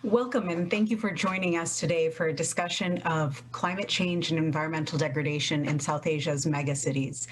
Welcome, and thank you for joining us today for a discussion of climate change and environmental degradation in South Asia's megacities.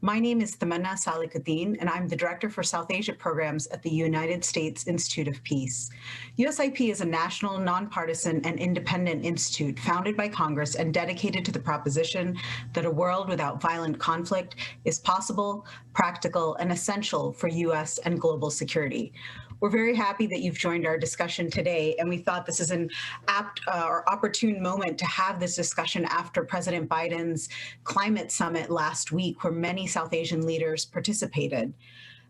My name is Tamanna Salikuddin, and I'm the Director for South Asia Programs at the United States Institute of Peace. USIP is a national, nonpartisan, and independent institute founded by Congress and dedicated to the proposition that a world without violent conflict is possible, practical, and essential for U.S. and global security. We're very happy that you've joined our discussion today, and we thought this is an apt or opportune moment to have this discussion after President Biden's climate summit last week, where many South Asian leaders participated.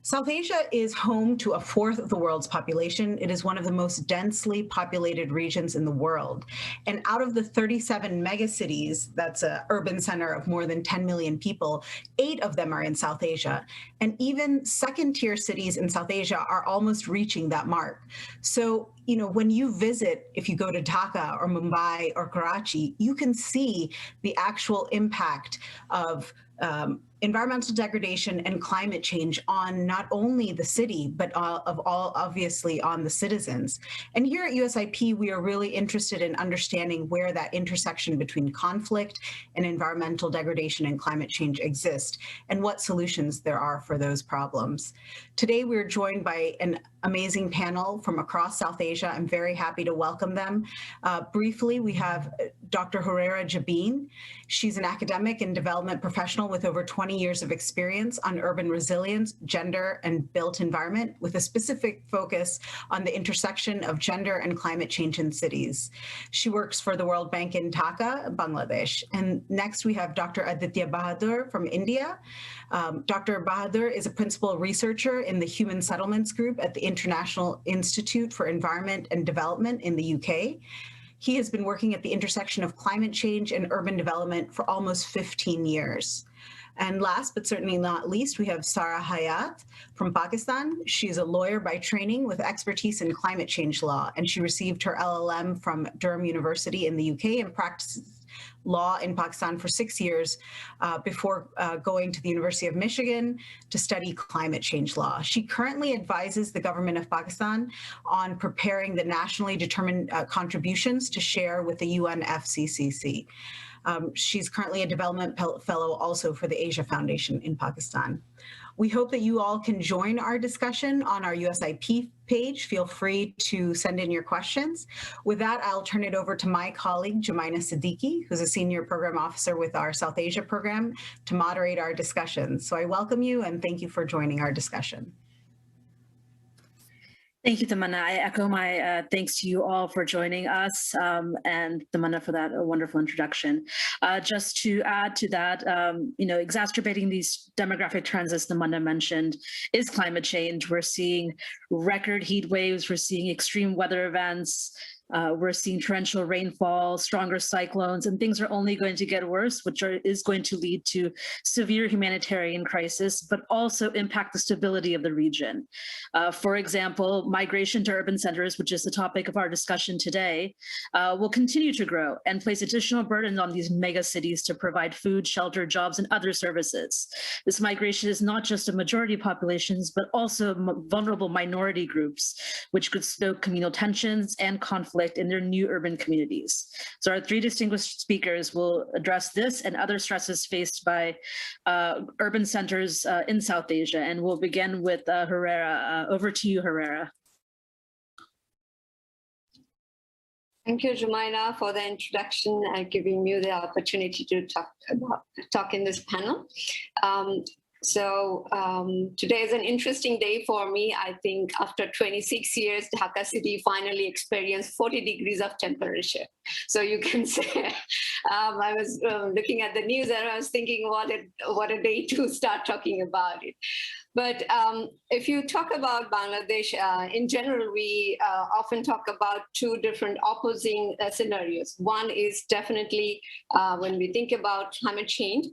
South Asia is home to a fourth of the world's population. It is one of the most densely populated regions in the world. And out of the 37 megacities, that's an urban center of more than 10 million people, 8 of them are in South Asia. And even second-tier cities in South Asia are almost reaching that mark. So, when you visit, if you go to Dhaka or Mumbai or Karachi, you can see the actual impact of environmental degradation and climate change on not only the city, but obviously on the citizens. And here at USIP, we are really interested in understanding where that intersection between conflict and environmental degradation and climate change exist, and what solutions there are for those problems. Today, we're joined by an amazing panel from across South Asia. I'm very happy to welcome them. Briefly, we have Dr. Hurera Jabin. She's an academic and development professional with over 20 years of experience on urban resilience, gender, and built environment, with a specific focus on the intersection of gender and climate change in cities. She works for the World Bank in Dhaka, Bangladesh. And next we have Dr. Aditya Bahadur from India. Dr. Bahadur is a principal researcher in the Human Settlements Group at the International Institute for Environment and Development in the UK. He has been working at the intersection of climate change and urban development for almost 15 years. And last but certainly not least, we have Sarah Hayat from Pakistan. She's a lawyer by training with expertise in climate change law, and she received her LLM from Durham University in the UK and practices law in Pakistan for 6 years before going to the University of Michigan to study climate change law. She currently advises the government of Pakistan on preparing the nationally determined contributions to share with the UNFCCC. She's currently a development fellow also for the Asia Foundation in Pakistan. We hope that you all can join our discussion on our USIP page. Feel free to send in your questions. With that, I'll turn it over to my colleague, Jumaina Siddiqui, who's a senior program officer with our South Asia program, to moderate our discussion. So I welcome you and thank you for joining our discussion. Thank you, Tamanna. I echo my thanks to you all for joining us, and Tamanna for that wonderful introduction. Just to add to that, exacerbating these demographic trends, as Tamanna mentioned, is climate change. We're seeing record heat waves, we're seeing extreme weather events, we're seeing torrential rainfall, stronger cyclones, and things are only going to get worse, which is going to lead to severe humanitarian crisis, but also impact the stability of the region. For example, migration to urban centers, which is the topic of our discussion today, will continue to grow and place additional burdens on these mega cities to provide food, shelter, jobs, and other services. This migration is not just of majority populations, but also vulnerable minority groups, which could stoke communal tensions and conflict in their new urban communities. So our 3 distinguished speakers will address this and other stresses faced by urban centers in South Asia. And we'll begin with Hurera. Over to you, Hurera. Thank you, Jumaina, for the introduction and giving me the opportunity to talk in this panel. Today is an interesting day for me. I think after 26 years, Dhaka city finally experienced 40 degrees of temperature. So you can say, I was looking at the news and I was thinking, what a day to start talking about it. But if you talk about Bangladesh, in general, we often talk about 2 different opposing scenarios. One is definitely when we think about climate change,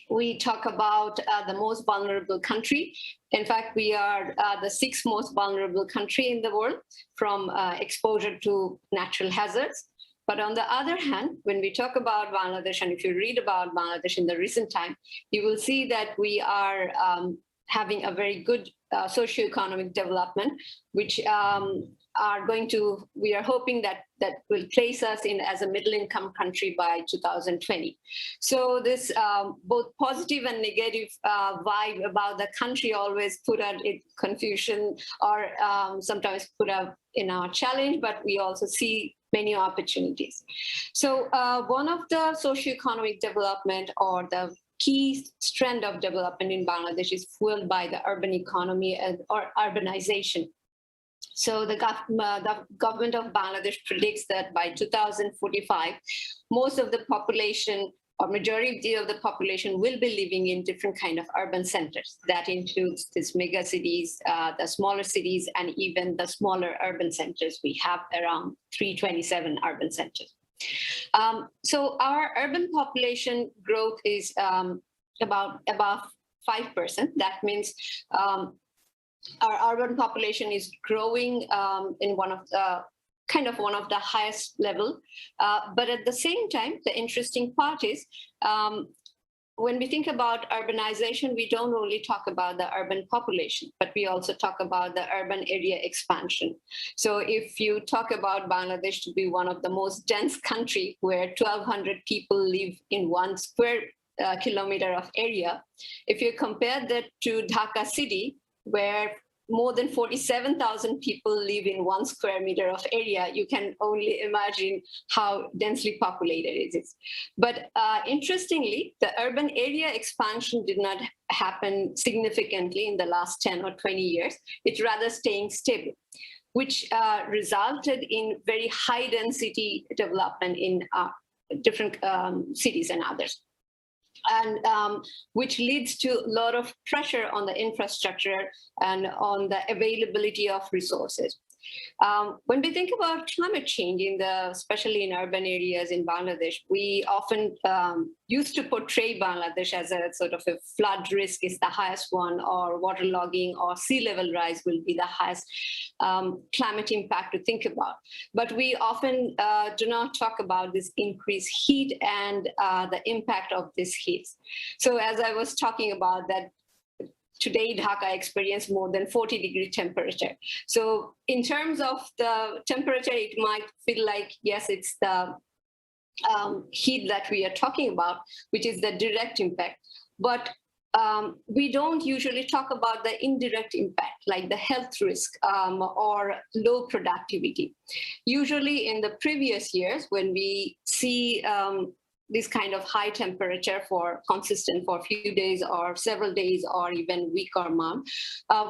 we talk about the most vulnerable country. In fact, we are the 6th most vulnerable country in the world from exposure to natural hazards. But on the other hand, when we talk about Bangladesh, and if you read about Bangladesh in the recent time, you will see that we are having a very good socioeconomic development, which we are hoping that will place us in as a middle income country by 2020. So this both positive and negative vibe about the country always put out in confusion, or sometimes put out in our challenge, but we also see many opportunities. So one of the socioeconomic development, or the key strand of development in Bangladesh, is fueled by the urban economy or urbanization. So the government of Bangladesh predicts that by 2045, most of the population, or majority of the population, will be living in different kind of urban centers. That includes these megacities, the smaller cities, and even the smaller urban centers. We have around 327 urban centers. So our urban population growth is about 5%. That means our urban population is growing in one of the highest level. But at the same time, the interesting part is when we think about urbanization, we don't only talk about the urban population, but we also talk about the urban area expansion. So if you talk about Bangladesh to be one of the most dense country, where 1,200 people live in 1 square kilometer of area, if you compare that to Dhaka city, where more than 47,000 people live in 1 square meter of area, you can only imagine how densely populated it is. But interestingly, the urban area expansion did not happen significantly in the last 10 or 20 years. It's rather staying stable, which resulted in very high density development in different cities and others. And which leads to a lot of pressure on the infrastructure and on the availability of resources. When we think about climate change, especially in urban areas in Bangladesh, we often used to portray Bangladesh as a sort of a flood risk is the highest one, or waterlogging or sea level rise will be the highest climate impact to think about. But we often do not talk about this increased heat and the impact of this heat. So as I was talking about that, today, Dhaka experienced more than 40-degree temperature. So in terms of the temperature, it might feel like, yes, it's the heat that we are talking about, which is the direct impact. But we don't usually talk about the indirect impact, like the health risk or low productivity. Usually in the previous years, when we see this kind of high temperature consistent for a few days or several days or even week or month,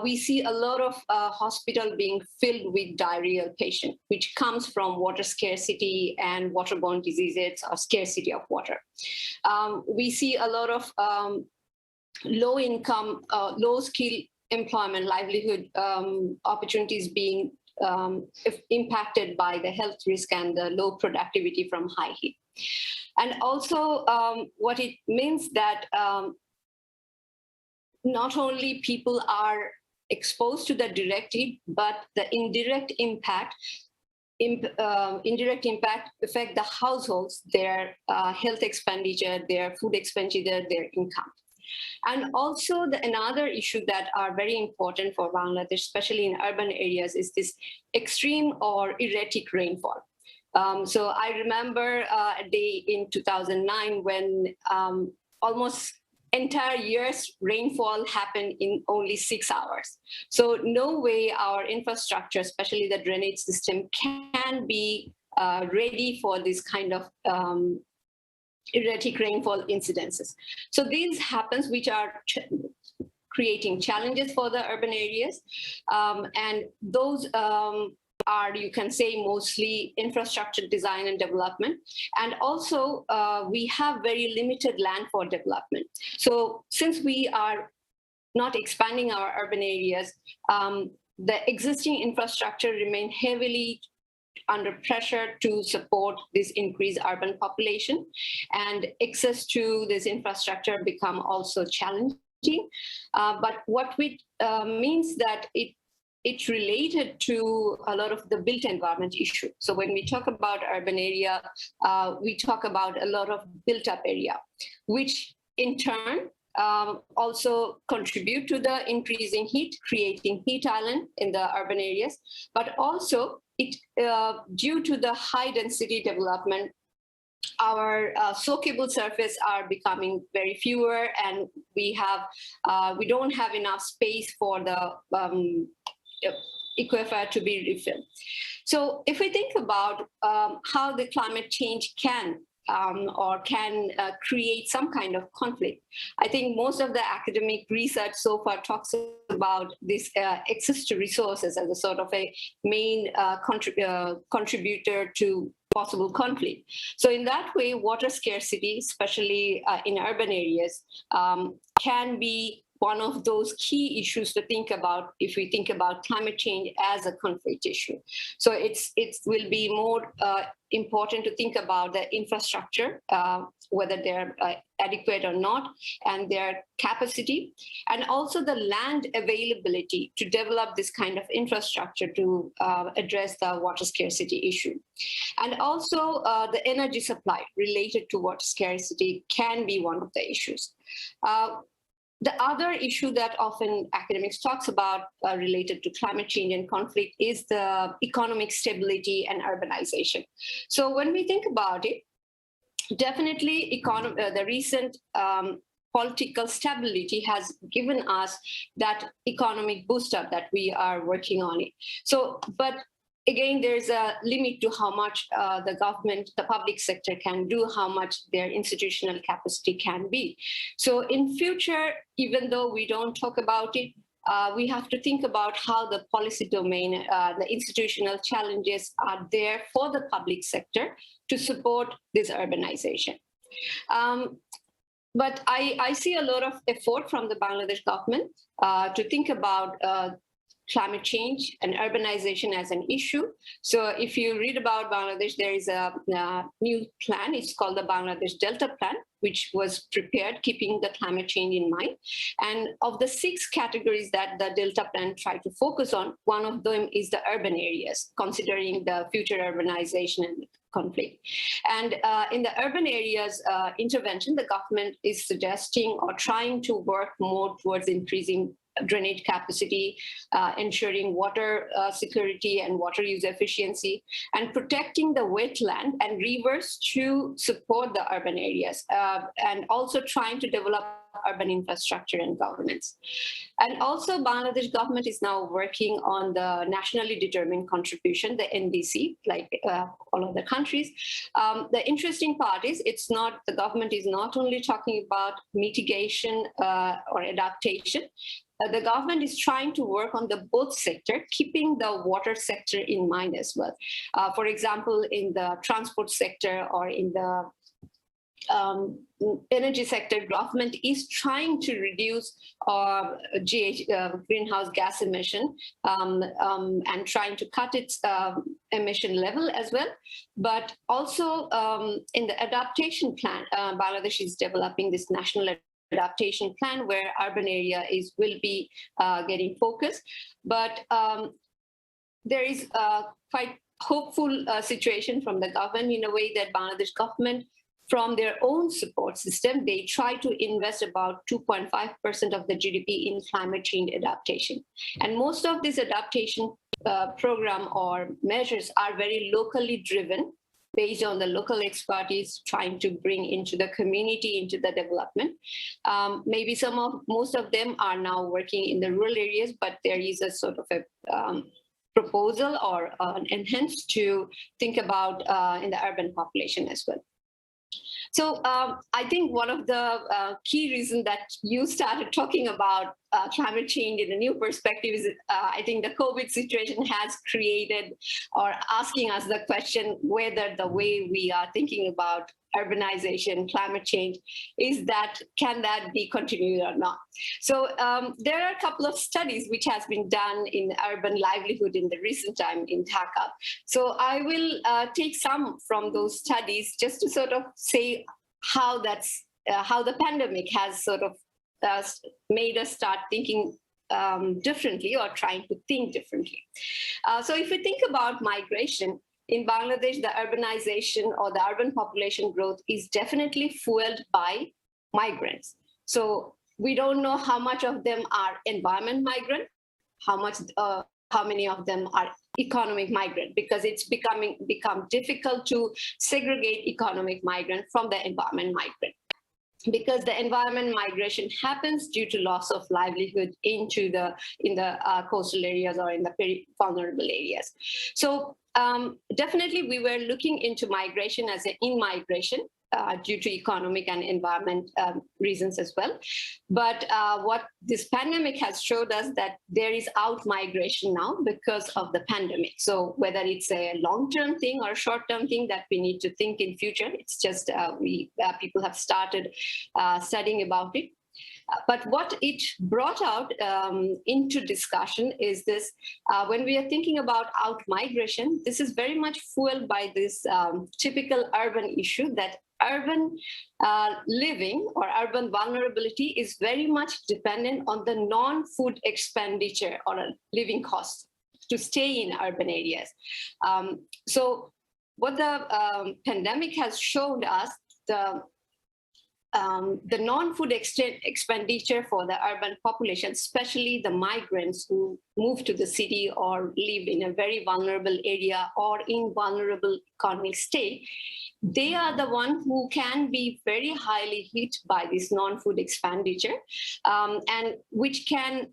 we see a lot of hospital being filled with diarrheal patients, which comes from water scarcity and waterborne diseases or scarcity of water. We see a lot of low income, low skill employment, livelihood opportunities being impacted by the health risk and the low productivity from high heat. And also what it means that not only people are exposed to the direct heat, but the indirect impact affect the households, their health expenditure, their food expenditure, their income. And also another issue that are very important for Bangladesh, especially in urban areas, is this extreme or erratic rainfall. So I remember a day in 2009 when almost entire year's rainfall happened in only 6 hours. So no way our infrastructure, especially the drainage system, can be ready for this kind of erratic rainfall incidences. So these happens, which are creating challenges for the urban areas. And those are, you can say, mostly infrastructure design and development. And also, we have very limited land for development. So since we are not expanding our urban areas, the existing infrastructure remain heavily under pressure to support this increased urban population, and access to this infrastructure become also challenging. But what it means that it's related to a lot of the built environment issue. So when we talk about urban area, we talk about a lot of built up area, which in turn also contribute to the increasing heat, creating heat island in the urban areas, but also due to the high density development, our soakable surface are becoming very fewer, and we don't have enough space for the aquifer to be refilled. So if we think about how the climate change can create some kind of conflict, I think most of the academic research so far talks about this access to resources as a sort of a main contributor to possible conflict. So in that way, water scarcity, especially in urban areas, can be one of those key issues to think about if we think about climate change as a conflict issue. So it will be more important to think about the infrastructure, whether they're adequate or not, and their capacity, and also the land availability to develop this kind of infrastructure to address the water scarcity issue. And also the energy supply related to water scarcity can be one of the issues. The other issue that often academics talks about related to climate change and conflict is the economic stability and urbanization. So when we think about it, definitely the recent political stability has given us that economic boost up that we are working on it. So, but again, there's a limit to how much the government, the public sector can do, how much their institutional capacity can be. So in future, even though we don't talk about it, we have to think about how the policy domain, the institutional challenges are there for the public sector to support this urbanization. But I see a lot of effort from the Bangladesh government to think about climate change and urbanization as an issue. So if you read about Bangladesh, there is a new plan. It's called the Bangladesh Delta Plan, which was prepared keeping the climate change in mind. And of the 6 categories that the Delta Plan tried to focus on, one of them is the urban areas, considering the future urbanization and conflict. And in the urban areas intervention, the government is suggesting or trying to work more towards increasing drainage capacity, ensuring water security and water use efficiency, and protecting the wetland and rivers to support the urban areas, and also trying to develop urban infrastructure and governance. And also Bangladesh government is now working on the nationally determined contribution, the NDC, like all other countries. The interesting part is the government is not only talking about mitigation or adaptation. The government is trying to work on the both sector, keeping the water sector in mind as well. For example, in the transport sector or in the energy sector, government is trying to reduce greenhouse gas emission and trying to cut its emission level as well. But also in the adaptation plan, Bangladesh is developing this national adaptation plan where urban area will be getting focused. But there is a quite hopeful situation from the government in a way that Bangladesh government, from their own support system, they try to invest about 2.5% of the GDP in climate change adaptation. And most of this adaptation program or measures are very locally driven, based on the local expertise, trying to bring into the community, into the development. Maybe most of them are now working in the rural areas, but there is a sort of a proposal or an enhance to think about in the urban population as well. So I think one of the key reasons that you started talking about climate change in a new perspective is I think the COVID situation has created or asking us the question whether the way we are thinking about urbanization, climate change, can that be continued or not? So there are a couple of studies which has been done in urban livelihood in the recent time in Dhaka. So I will take some from those studies just to sort of say how the pandemic has sort of made us start thinking differently or trying to think differently. So if we think about migration, in Bangladesh, the urbanization or the urban population growth is definitely fueled by migrants. So we don't know how much of them are environment migrant, how many of them are economic migrant, because it's become difficult to segregate economic migrant from the environment migrant, because the environment migration happens due to loss of livelihood in the coastal areas or in the very vulnerable areas. So definitely we were looking into migration as an in-migration due to economic and environment reasons as well. But what this pandemic has showed us that there is out-migration now because of the pandemic. So whether it's a long-term thing or a short-term thing that we need to think in future, it's just people have started studying about it. But what it brought out into discussion is this, when we are thinking about out-migration, this is very much fueled by this typical urban issue that urban living or urban vulnerability is very much dependent on the non-food expenditure or living costs to stay in urban areas. So what the pandemic has shown us, the non-food expenditure for the urban population, especially the migrants who move to the city or live in a very vulnerable area or in vulnerable economic state, they are the one who can be very highly hit by this non-food expenditure, and which can,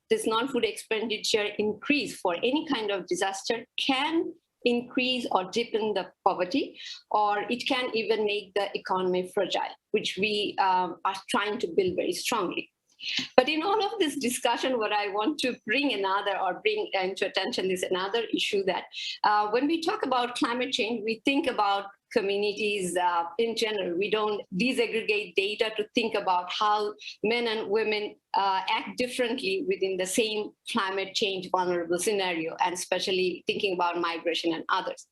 this non-food expenditure increase for any kind of disaster can increase or deepen the poverty, or it can even make the economy fragile, which we are trying to build very strongly. But in all of this discussion, what I want to bring into attention is another issue that when we talk about climate change, we think about communities in general. We don't disaggregate data to think about how men and women act differently within the same climate change vulnerable scenario, and especially thinking about migration and others.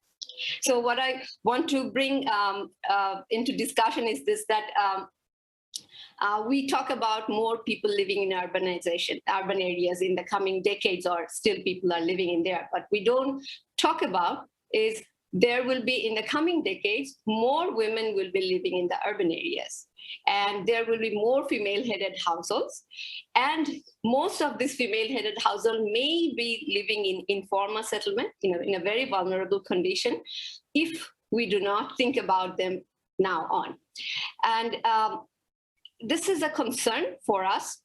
So what I want to bring into discussion is this, that we talk about more people living in urban areas in the coming decades, or still people are living in there. But we don't talk about is there will be, in the coming decades, more women will be living in the urban areas. And there will be more female-headed households. And most of these female-headed households may be living in informal settlement, in a very vulnerable condition, if we do not think about them now on. And this is a concern for us,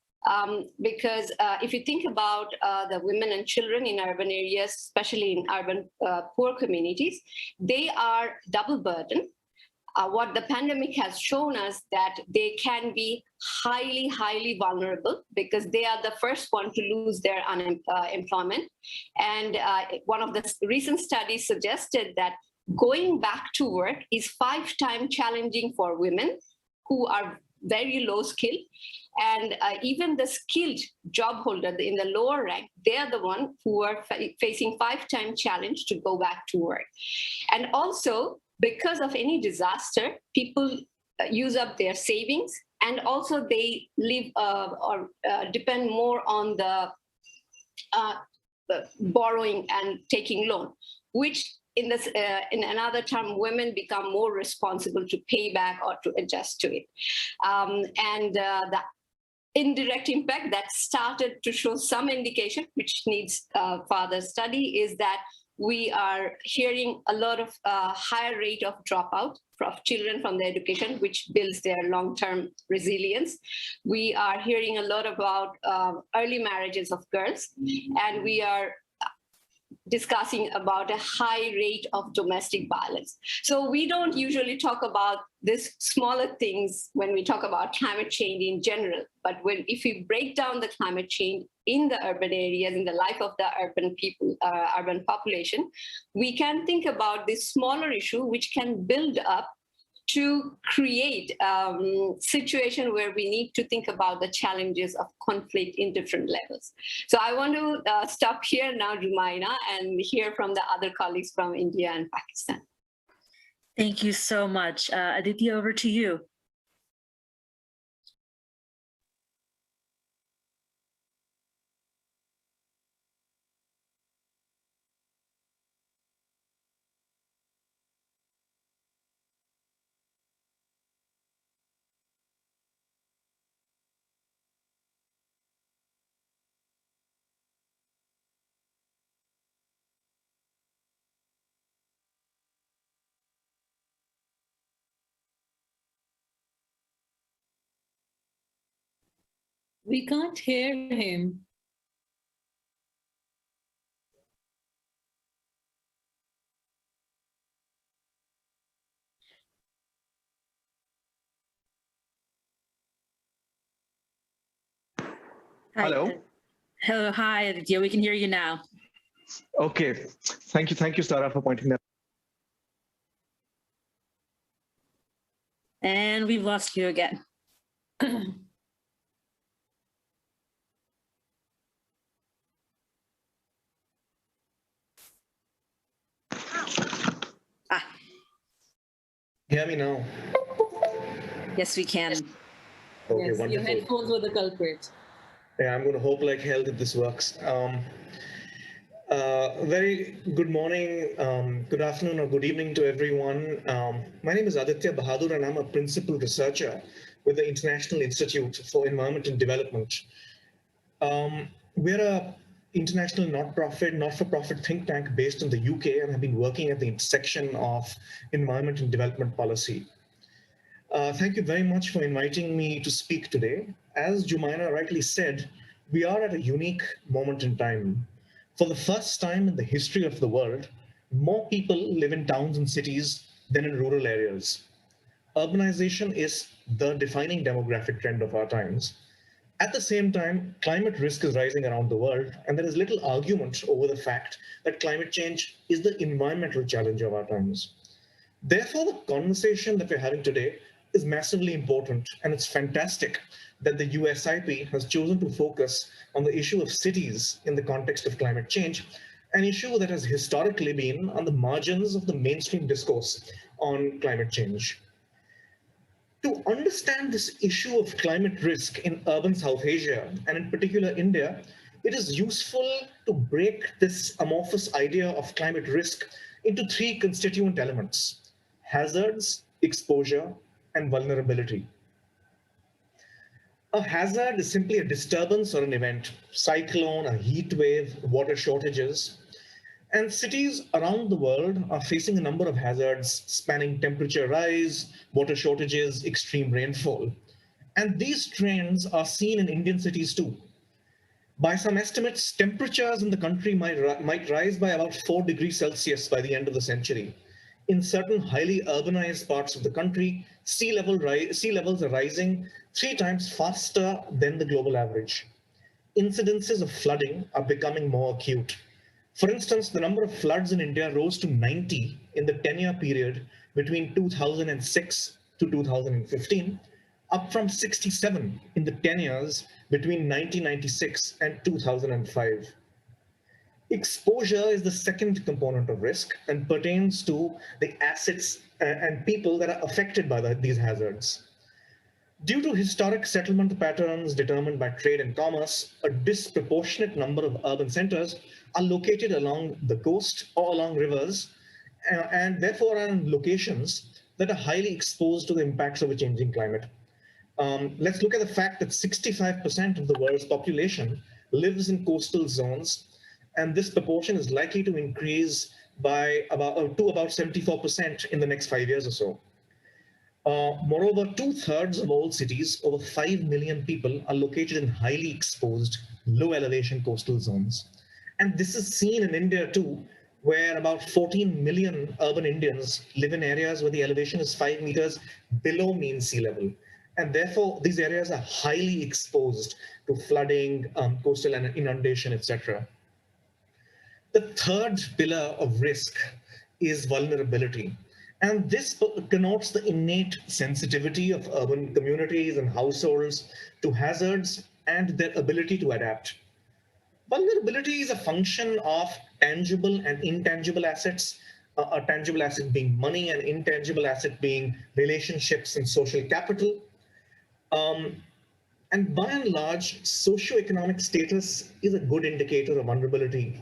because if you think about the women and children in urban areas, especially in urban poor communities, they are double burdened. What the pandemic has shown us that they can be highly, highly vulnerable, because they are the first one to lose their employment. And one of the recent studies suggested that going back to work is 5 times challenging for women who are very low skill, and even the skilled job holder in the lower rank, they are the one who are facing 5 times challenge to go back to work. And also, because of any disaster, people use up their savings, and also they live or depend more on the borrowing and taking loan, which in another term, women become more responsible to pay back or to adjust to it. And the indirect impact that started to show some indication, which needs further study, is that we are hearing a lot of higher rate of dropout of children from the education, which builds their long-term resilience. We are hearing a lot about early marriages of girls, and we are discussing about a high rate of domestic violence. So we don't usually talk about these smaller things when we talk about climate change in general, but if we break down the climate change in the urban areas, in the life of the urban people, urban population, we can think about this smaller issue which can build up to create a situation where we need to think about the challenges of conflict in different levels. So I want to stop here now, Rumaina, and hear from the other colleagues from India and Pakistan. Thank you so much. Aditya, over to you. We can't hear him. Hello. Hello, hi, Aditya. We can hear you now. Okay. Thank you, Sarah, for pointing that. And we've lost you again. Hear me now. Yes, we can. Okay, Yes, your wonderful. headphones were the culprit. Yeah, I'm going to hope like hell that this works. Very good morning, good afternoon, or good evening to everyone. My name is Aditya Bahadur, and I'm a principal researcher with the International Institute for Environment and Development. We're a international not-for-profit think tank based in the UK, and have been working at the intersection of environment and development policy. Thank you very much for inviting me to speak today. As Jumaina rightly said, we are at a unique moment in time. For the first time in the history of the world, more people live in towns and cities than in rural areas. Urbanization is the defining demographic trend of our times. At the same time, climate risk is rising around the world, and there is little argument over the fact that climate change is the environmental challenge of our times. Therefore, the conversation that we're having today is massively important, and it's fantastic that the USIP has chosen to focus on the issue of cities in the context of climate change, an issue that has historically been on the margins of the mainstream discourse on climate change. To understand this issue of climate risk in urban South Asia, and in particular India, it is useful to break this amorphous idea of climate risk into three constituent elements: hazards, exposure, and vulnerability. A hazard is simply a disturbance or an event: cyclone, a heat wave, water shortages. And cities around the world are facing a number of hazards spanning temperature rise, water shortages, extreme rainfall. And these trends are seen in Indian cities too. By some estimates, temperatures in the country might rise by about 4 degrees Celsius by the end of the century. In certain highly urbanized parts of the country, sea levels are rising 3 times faster than the global average. Incidences of flooding are becoming more acute. For instance, the number of floods in India rose to 90 in the 10-year period between 2006 to 2015, up from 67 in the 10 years between 1996 and 2005. Exposure is the second component of risk and pertains to the assets and people that are affected by these hazards. Due to historic settlement patterns determined by trade and commerce, a disproportionate number of urban centers are located along the coast or along rivers, and therefore are in locations that are highly exposed to the impacts of a changing climate. Let's look at the fact that 65% of the world's population lives in coastal zones, and this proportion is likely to increase by to about 74% in the next 5 years or so. Moreover, 2/3 of all cities, over 5 million people, are located in highly exposed, low elevation coastal zones. And this is seen in India too, where about 14 million urban Indians live in areas where the elevation is 5 meters below mean sea level. And therefore, these areas are highly exposed to flooding, coastal inundation, etc. The third pillar of risk is vulnerability. And this connotes the innate sensitivity of urban communities and households to hazards and their ability to adapt. Vulnerability is a function of tangible and intangible assets, a tangible asset being money, and intangible asset being relationships and social capital. And by and large, socioeconomic status is a good indicator of vulnerability.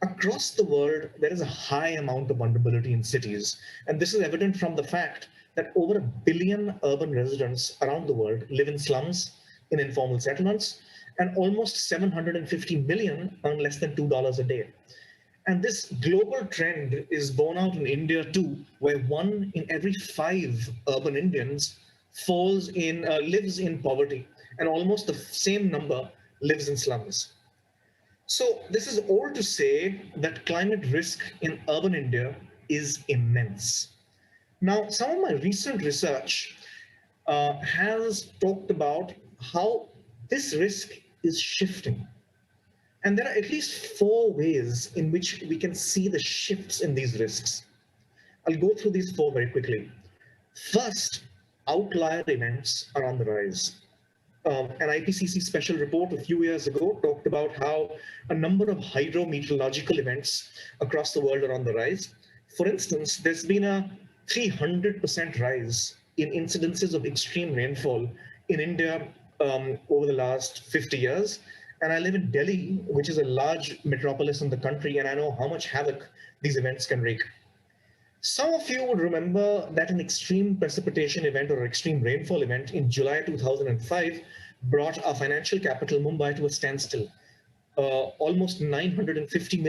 Across the world, there is a high amount of vulnerability in cities. And this is evident from the fact that over 1 billion urban residents around the world live in slums, in informal settlements, and almost 750 million earn less than $2 a day. And this global trend is borne out in India too, where 1 in every 5 urban Indians lives in poverty. and almost the same number lives in slums. So this is all to say that climate risk in urban India is immense. Now, some of my recent research has talked about how this risk is shifting. And there are at least 4 ways in which we can see the shifts in these risks. I'll go through these 4 very quickly. First, outlier events are on the rise. An IPCC special report a few years ago talked about how a number of hydrometeorological events across the world are on the rise. For instance, there's been a 300% rise in incidences of extreme rainfall in India over the last 50 years. And I live in Delhi, which is a large metropolis in the country, and I know how much havoc these events can wreak. Some of you would remember that an extreme precipitation event or extreme rainfall event in July 2005 brought our financial capital, Mumbai, to a standstill. Almost 950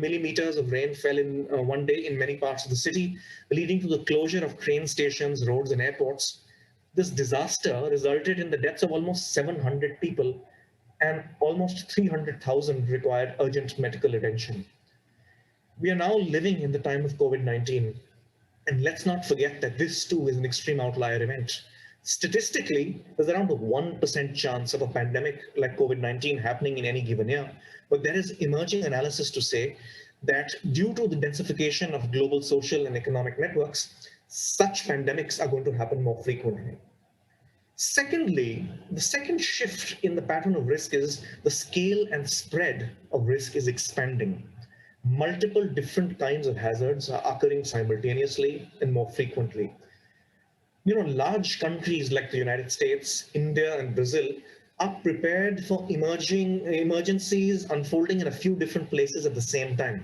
millimeters of rain fell in one day in many parts of the city, leading to the closure of train stations, roads, and airports. This disaster resulted in the deaths of almost 700 people, and almost 300,000 required urgent medical attention. We are now living in the time of COVID-19, and let's not forget that this too is an extreme outlier event. Statistically, there's around a 1% chance of a pandemic like COVID-19 happening in any given year, but there is emerging analysis to say that due to the densification of global social and economic networks, such pandemics are going to happen more frequently. Secondly, the second shift in the pattern of risk is the scale and spread of risk is expanding. Multiple different kinds of hazards are occurring simultaneously and more frequently. Large countries like the United States, India, and Brazil are prepared for emergencies unfolding in a few different places at the same time.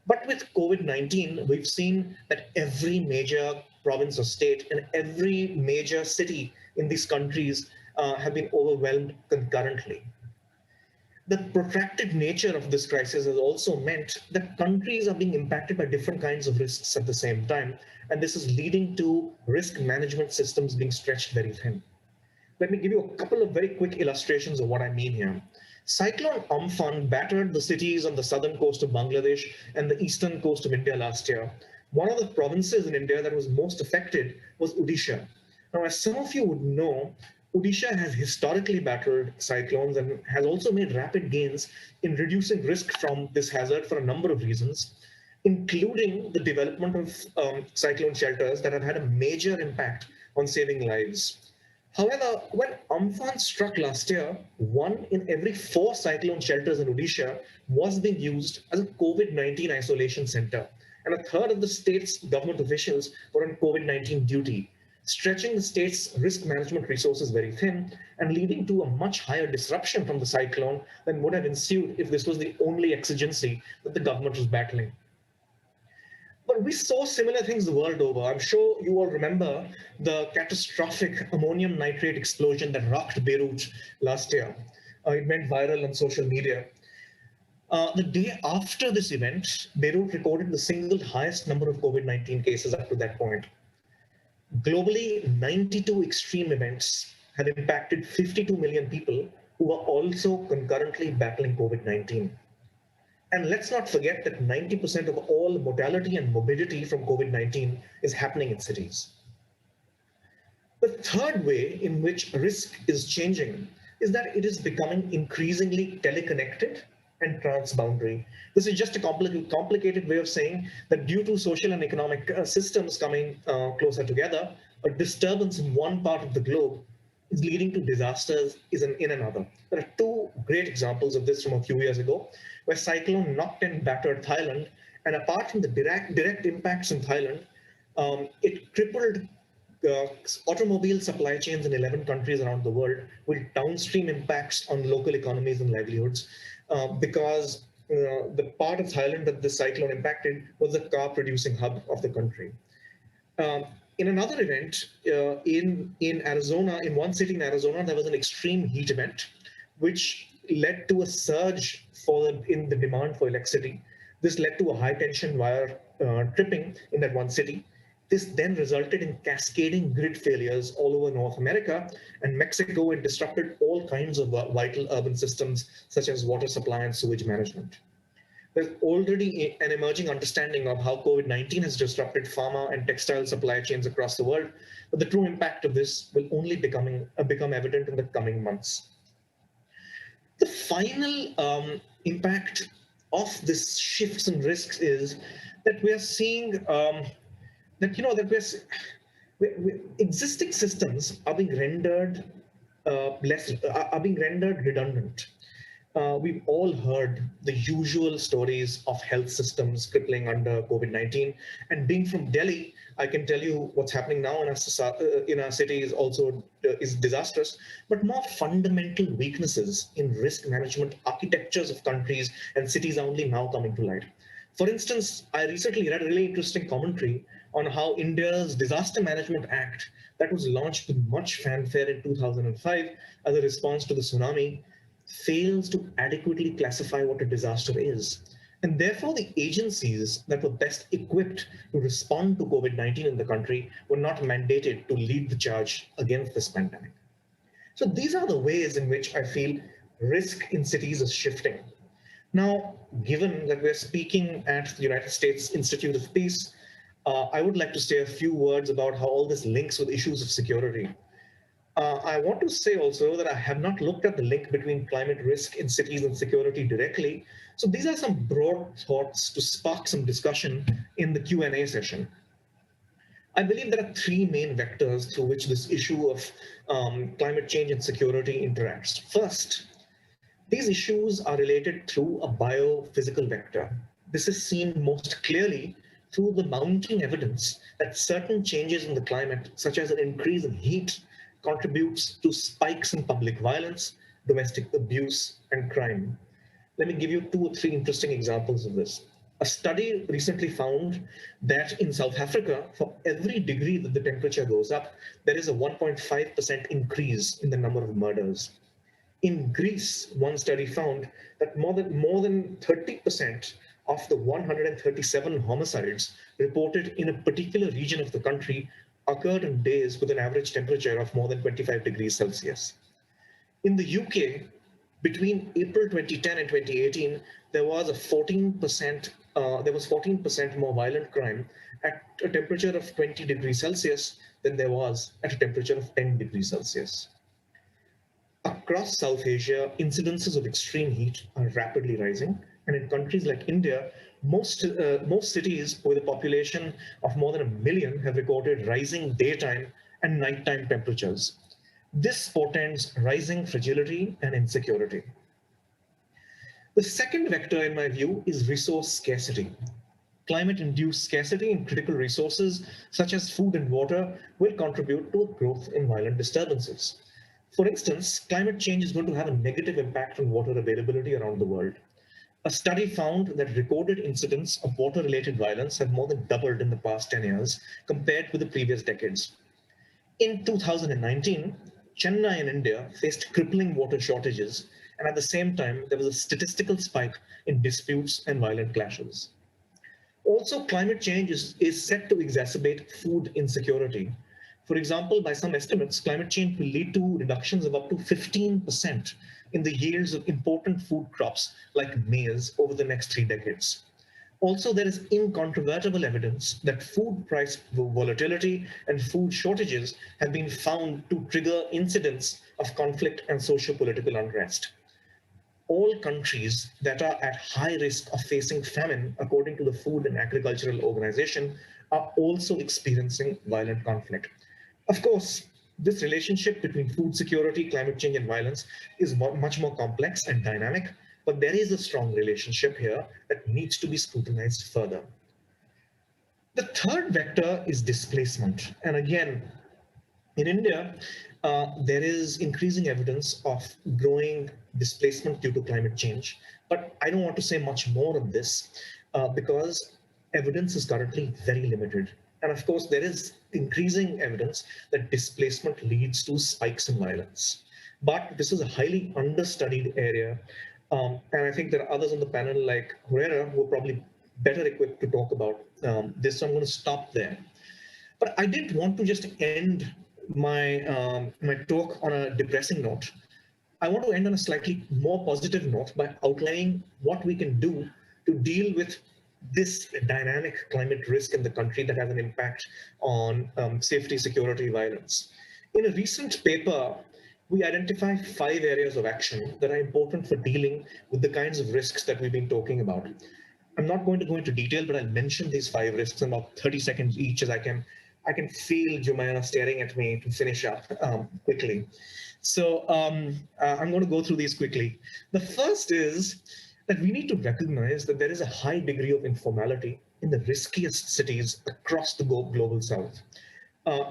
But with COVID-19, we've seen that every major province or state and every major city in these countries have been overwhelmed concurrently. The protracted nature of this crisis has also meant that countries are being impacted by different kinds of risks at the same time, and this is leading to risk management systems being stretched very thin. Let me give you a couple of very quick illustrations of what I mean here. Cyclone Amphan battered the cities on the southern coast of Bangladesh and the eastern coast of India last year. One of the provinces in India that was most affected was Odisha. Now, as some of you would know, Odisha has historically battled cyclones and has also made rapid gains in reducing risk from this hazard for a number of reasons, including the development of cyclone shelters that have had a major impact on saving lives. However, when Amphan struck last year, 1 in every 4 cyclone shelters in Odisha was being used as a COVID-19 isolation center, and a third of the state's government officials were on COVID-19 duty, stretching the state's risk management resources very thin and leading to a much higher disruption from the cyclone than would have ensued if this was the only exigency that the government was battling. But we saw similar things the world over. I'm sure you all remember the catastrophic ammonium nitrate explosion that rocked Beirut last year. It went viral on social media. The day after this event, Beirut recorded the single highest number of COVID-19 cases up to that point. Globally, 92 extreme events have impacted 52 million people who are also concurrently battling COVID-19. And let's not forget that 90% of all mortality and morbidity from COVID-19 is happening in cities. The third way in which risk is changing is that it is becoming increasingly teleconnected and transboundary. This is just a complicated way of saying that due to social and economic systems coming closer together, a disturbance in one part of the globe is leading to disasters in another. There are 2 great examples of this from a few years ago, where cyclone knocked and battered Thailand, and apart from the direct impacts in Thailand, it crippled automobile supply chains in 11 countries around the world, with downstream impacts on local economies and livelihoods, because the part of Thailand that the cyclone impacted was the car-producing hub of the country. In another event, in Arizona, in one city in Arizona, there was an extreme heat event, which led to a surge in the demand for electricity. This led to a high tension wire tripping in that one city. This then resulted in cascading grid failures all over North America and Mexico. It disrupted all kinds of vital urban systems, such as water supply and sewage management. There's already an emerging understanding of how COVID-19 has disrupted pharma and textile supply chains across the world, but the true impact of this will only become evident in the coming months. The final impact of this shifts and risks is that we are seeing existing systems are being rendered redundant. We've all heard the usual stories of health systems crippling under COVID-19, and being from Delhi, I can tell you what's happening now in our city is also is disastrous, but more fundamental weaknesses in risk management architectures of countries and cities are only now coming to light. For instance, I recently read a really interesting commentary on how India's Disaster Management Act, that was launched with much fanfare in 2005 as a response to the tsunami, fails to adequately classify what a disaster is. And therefore, the agencies that were best equipped to respond to COVID-19 in the country were not mandated to lead the charge against this pandemic. So these are the ways in which I feel risk in cities is shifting. Now, given that we're speaking at the United States Institute of Peace, I would like to say a few words about how all this links with issues of security. I want to say also that I have not looked at the link between climate risk in cities and security directly. So these are some broad thoughts to spark some discussion in the Q&A session. I believe there are three main vectors through which this issue of climate change and security interacts. First, these issues are related through a biophysical vector. This is seen most clearly through the mounting evidence that certain changes in the climate, such as an increase in heat, contributes to spikes in public violence, domestic abuse, and crime. Let me give you 2 or 3 interesting examples of this. A study recently found that in South Africa, for every degree that the temperature goes up, there is a 1.5% increase in the number of murders. In Greece, one study found that more than 30% of the 137 homicides reported in a particular region of the country occurred in days with an average temperature of more than 25 degrees Celsius. In the UK, between April 2010 and 2018, there was 14% more violent crime at a temperature of 20 degrees Celsius than there was at a temperature of 10 degrees Celsius. Across South Asia, incidences of extreme heat are rapidly rising, and in countries like India, most cities with a population of more than 1 million have recorded rising daytime and nighttime temperatures. This portends rising fragility and insecurity. The second vector, in my view, is resource scarcity. Climate-induced scarcity in critical resources, such as food and water, will contribute to a growth in violent disturbances. For instance, climate change is going to have a negative impact on water availability around the world. A study found that recorded incidents of water-related violence have more than doubled in the past 10 years compared with the previous decades. In 2019, Chennai in India faced crippling water shortages, and at the same time, there was a statistical spike in disputes and violent clashes. Also, climate change is set to exacerbate food insecurity. For example, by some estimates, climate change will lead to reductions of up to 15% in the yields of important food crops like maize over the next 3 decades. Also, there is incontrovertible evidence that food price volatility and food shortages have been found to trigger incidents of conflict and socio-political unrest. All countries that are at high risk of facing famine, according to the Food and Agricultural Organization, are also experiencing violent conflict. Of course, this relationship between food security, climate change, and violence is much more complex and dynamic, but there is a strong relationship here that needs to be scrutinized further. The third vector is displacement. And again, in India, there is increasing evidence of growing displacement due to climate change. But I don't want to say much more of this because evidence is currently very limited. And of course, there is increasing evidence that displacement leads to spikes in violence. But this is a highly understudied area. And I think there are others on the panel like Herrera who are probably better equipped to talk about this. So I'm going to stop there. But I didn't want to just end my talk on a depressing note. I want to end on a slightly more positive note by outlining what we can do to deal with this dynamic climate risk in the country that has an impact on safety, security, violence. In a recent paper, we identify 5 areas of action that are important for dealing with the kinds of risks that we've been talking about. I'm not going to go into detail, but I'll mention these 5 risks in about 30 seconds each, as I can feel Jumaina staring at me to finish up quickly. So I'm going to go through these quickly. The first is that we need to recognize that there is a high degree of informality in the riskiest cities across the global south.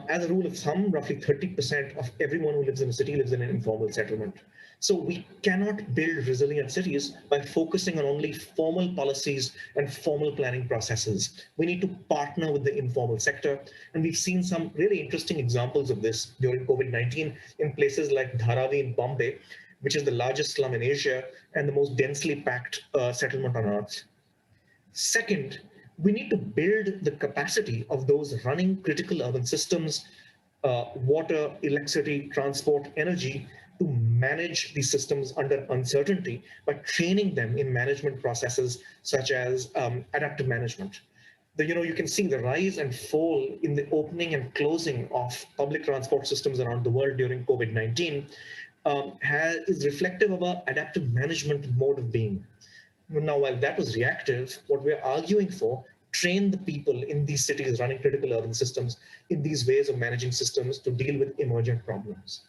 As a rule of thumb, roughly 30% of everyone who lives in a city lives in an informal settlement. So we cannot build resilient cities by focusing on only formal policies and formal planning processes. We need to partner with the informal sector. And we've seen some really interesting examples of this during COVID-19 in places like Dharavi in Bombay, which is the largest slum in Asia and the most densely packed settlement on earth. Second, we need to build the capacity of those running critical urban systems, water, electricity, transport, energy, to manage these systems under uncertainty by training them in management processes such as adaptive management. You can see the rise and fall in the opening and closing of public transport systems around the world during COVID-19 is reflective of our adaptive management mode of being. Now, while that was reactive, what we're arguing for, train the people in these cities running critical urban systems in these ways of managing systems to deal with emergent problems.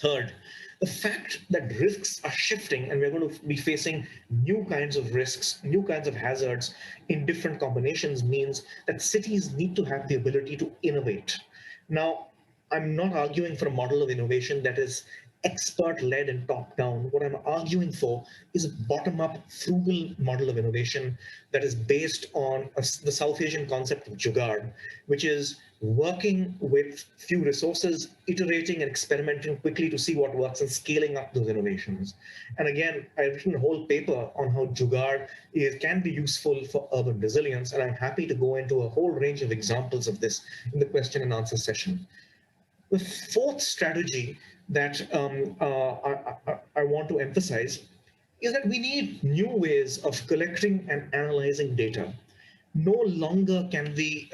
Third, the fact that risks are shifting and we're going to be facing new kinds of risks, new kinds of hazards in different combinations means that cities need to have the ability to innovate. Now, I'm not arguing for a model of innovation that is expert-led and top-down. What I'm arguing for is a bottom-up, frugal model of innovation that is based on the South Asian concept of jugaad, which is working with few resources, iterating and experimenting quickly to see what works and scaling up those innovations. And again, I've written a whole paper on how jugaad can be useful for urban resilience, and I'm happy to go into a whole range of examples of this in the question and answer session. The fourth strategy that I want to emphasize is that we need new ways of collecting and analyzing data. No longer can we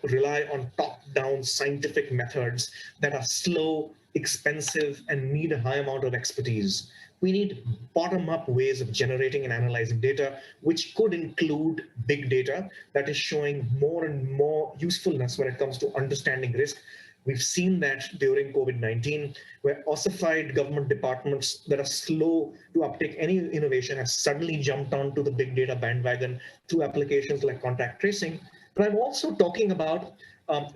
rely on top-down scientific methods that are slow, expensive, and need a high amount of expertise. We need bottom-up ways of generating and analyzing data, which could include big data that is showing more and more usefulness when it comes to understanding risk. We've seen that during COVID-19, where ossified government departments that are slow to uptake any innovation have suddenly jumped onto the big data bandwagon through applications like contact tracing. But I'm also talking about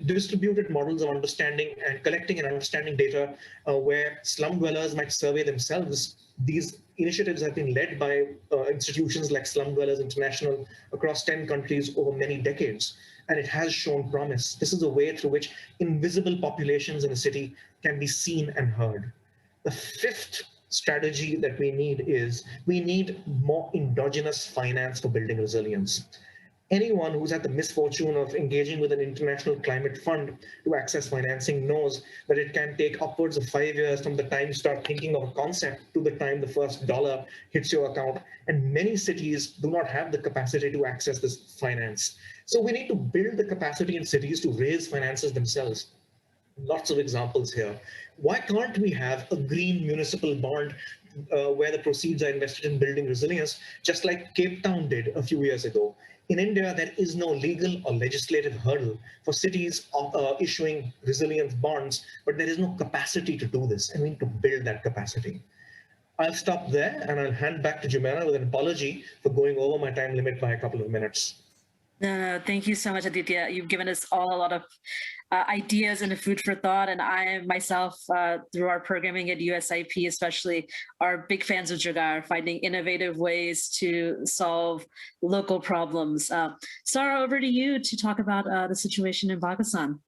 distributed models of understanding and collecting and understanding data where slum dwellers might survey themselves. These initiatives have been led by institutions like Slum Dwellers International across 10 countries over many decades. And it has shown promise. This is a way through which invisible populations in a city can be seen and heard. The fifth strategy that we need is we need more endogenous finance for building resilience. Anyone who's had the misfortune of engaging with an international climate fund to access financing knows that it can take upwards of 5 years from the time you start thinking of a concept to the time the first dollar hits your account. And many cities do not have the capacity to access this finance. So we need to build the capacity in cities to raise finances themselves. Lots of examples here. Why can't we have a green municipal bond where the proceeds are invested in building resilience, just like Cape Town did a few years ago? In India, there is no legal or legislative hurdle for cities issuing resilience bonds, but there is no capacity to do this, and we need to build that capacity. I'll stop there, and I'll hand back to Jumaina with an apology for going over my time limit by a couple of minutes. No, thank you so much, Aditya. You've given us all a lot of ideas and food for thought. And I myself, through our programming at USIP especially, are big fans of jugaad, finding innovative ways to solve local problems. Sarah, over to you to talk about the situation in Pakistan.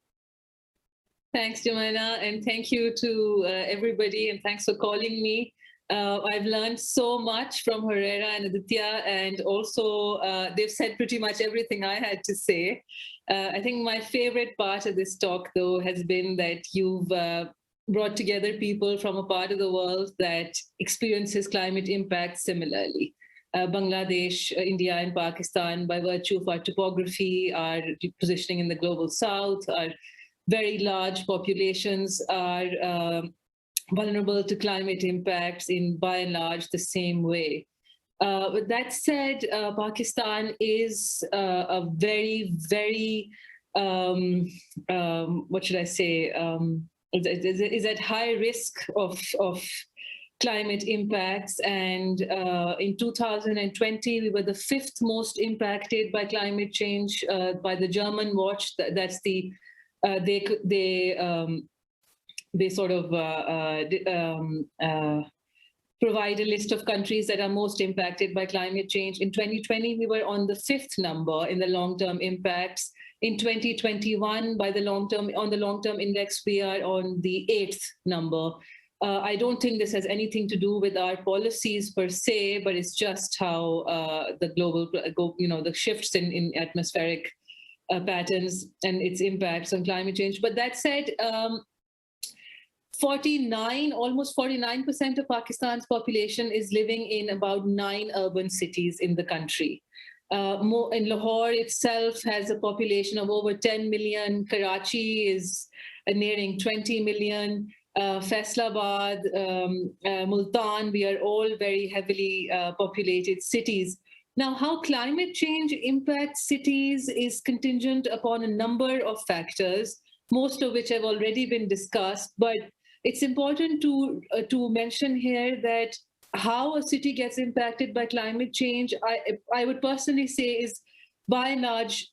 Thanks, Jumaina, and thank you to everybody, and thanks for calling me. I've learned so much from Herrera and Aditya, and also they've said pretty much everything I had to say. I think my favorite part of this talk, though, has been that you've brought together people from a part of the world that experiences climate impact similarly. Bangladesh, India, and Pakistan, by virtue of our topography, our positioning in the global south, our very large populations are vulnerable to climate impacts in, by and large, the same way. With that said, Pakistan is a very, very, what should I say, is at high risk of climate impacts. And in 2020, we were the 5th most impacted by climate change by the German Watch. That's the, they sort of provide a list of countries that are most impacted by climate change. In 2020, we were on the 5th number in the long-term impacts. In 2021, on the long-term index, we are on the 8th number. I don't think this has anything to do with our policies per se, but it's just how the global, the shifts in atmospheric patterns and its impacts on climate change. But that said, almost 49% of Pakistan's population is living in about 9 urban cities in the country. In Lahore itself has a population of over 10 million. Karachi is nearing 20 million. Faisalabad, Multan, we are all very heavily populated cities. Now, how climate change impacts cities is contingent upon a number of factors, most of which have already been discussed, but it's important to mention here that how a city gets impacted by climate change, I would personally say, is by and large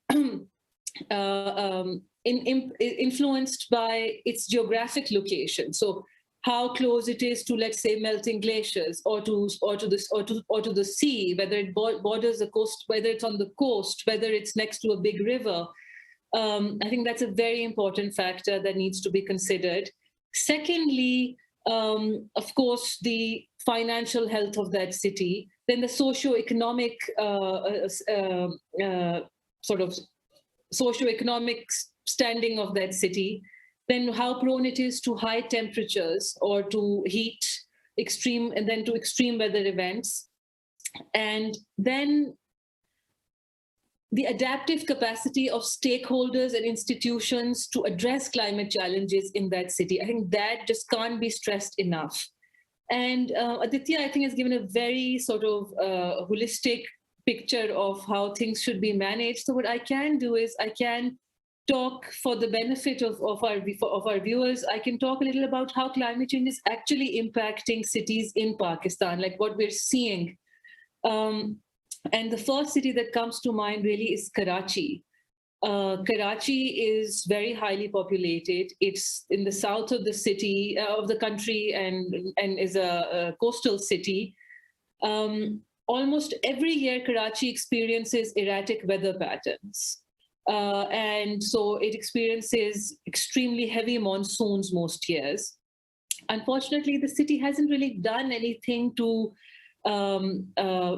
influenced by its geographic location. So how close it is to, let's say, melting glaciers, or to the sea, whether it borders the coast, whether it's on the coast, whether it's next to a big river. I think that's a very important factor that needs to be considered. Secondly, of course, the financial health of that city, then the socio-economic socio-economic standing of that city, then how prone it is to high temperatures or to heat, extreme weather events, and then the adaptive capacity of stakeholders and institutions to address climate challenges in that city. I think that just can't be stressed enough. And Aditya, I think, has given a very sort of holistic picture of how things should be managed. So what I can do is I can talk, for the benefit of our viewers, I can talk a little about how climate change is actually impacting cities in Pakistan, like what we're seeing. And the first city that comes to mind really is Karachi. Karachi is very highly populated. It's in the south of the city, of the country, and is a coastal city. Almost every year, Karachi experiences erratic weather patterns. And so it experiences extremely heavy monsoons most years. Unfortunately, the city hasn't really done anything to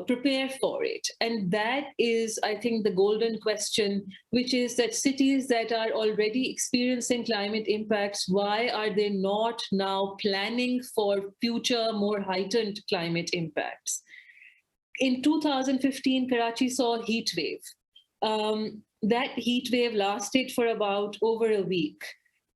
prepare for it. And that is, I think, the golden question, which is that cities that are already experiencing climate impacts, why are they not now planning for future, more heightened climate impacts? In 2015, Karachi saw a heat wave. That heat wave lasted for about over a week,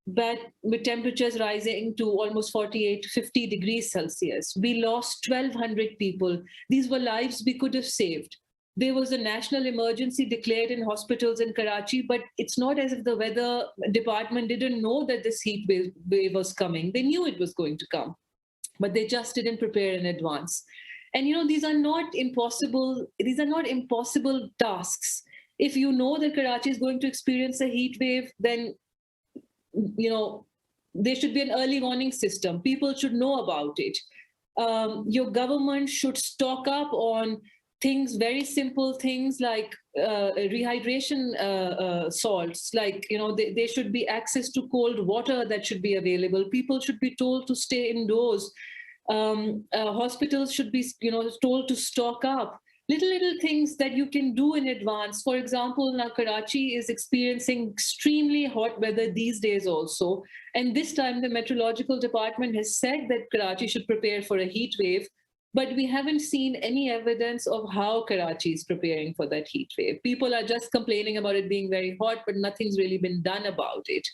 but with temperatures rising to almost 48 to 50 degrees Celsius. We lost 1,200 people. These were lives we could have saved. There was a national emergency declared in hospitals in Karachi, but it's not as if the weather department didn't know that this heat wave was coming. They knew it was going to come, but they just didn't prepare in advance. And these are not impossible tasks. If you know that Karachi is going to experience a heat wave, then there should be an early warning system. People should know about it. Your government should stock up on things, very simple things like rehydration salts. Like, there should be access to cold water that should be available. People should be told to stay indoors. Hospitals should be, told to stock up. Little things that you can do in advance. For example, now Karachi is experiencing extremely hot weather these days also. And this time the meteorological department has said that Karachi should prepare for a heat wave, but we haven't seen any evidence of how Karachi is preparing for that heat wave. People are just complaining about it being very hot, but nothing's really been done about it.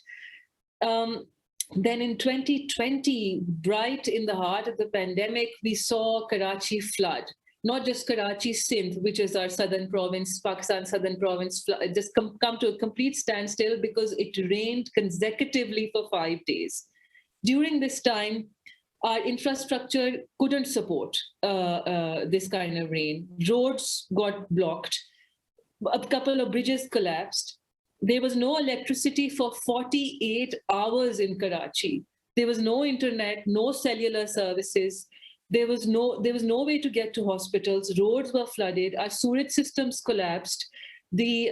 Then in 2020, right in the heart of the pandemic, we saw Karachi flood. Not just Karachi, Sindh, which is our southern province, Pakistan's southern province, just come to a complete standstill because it rained consecutively for 5 days. During this time, our infrastructure couldn't support this kind of rain. Roads got blocked. A couple of bridges collapsed. There was no electricity for 48 hours in Karachi. There was no internet, no cellular services. There was no way to get to hospitals. Roads were flooded. Our sewage systems collapsed. The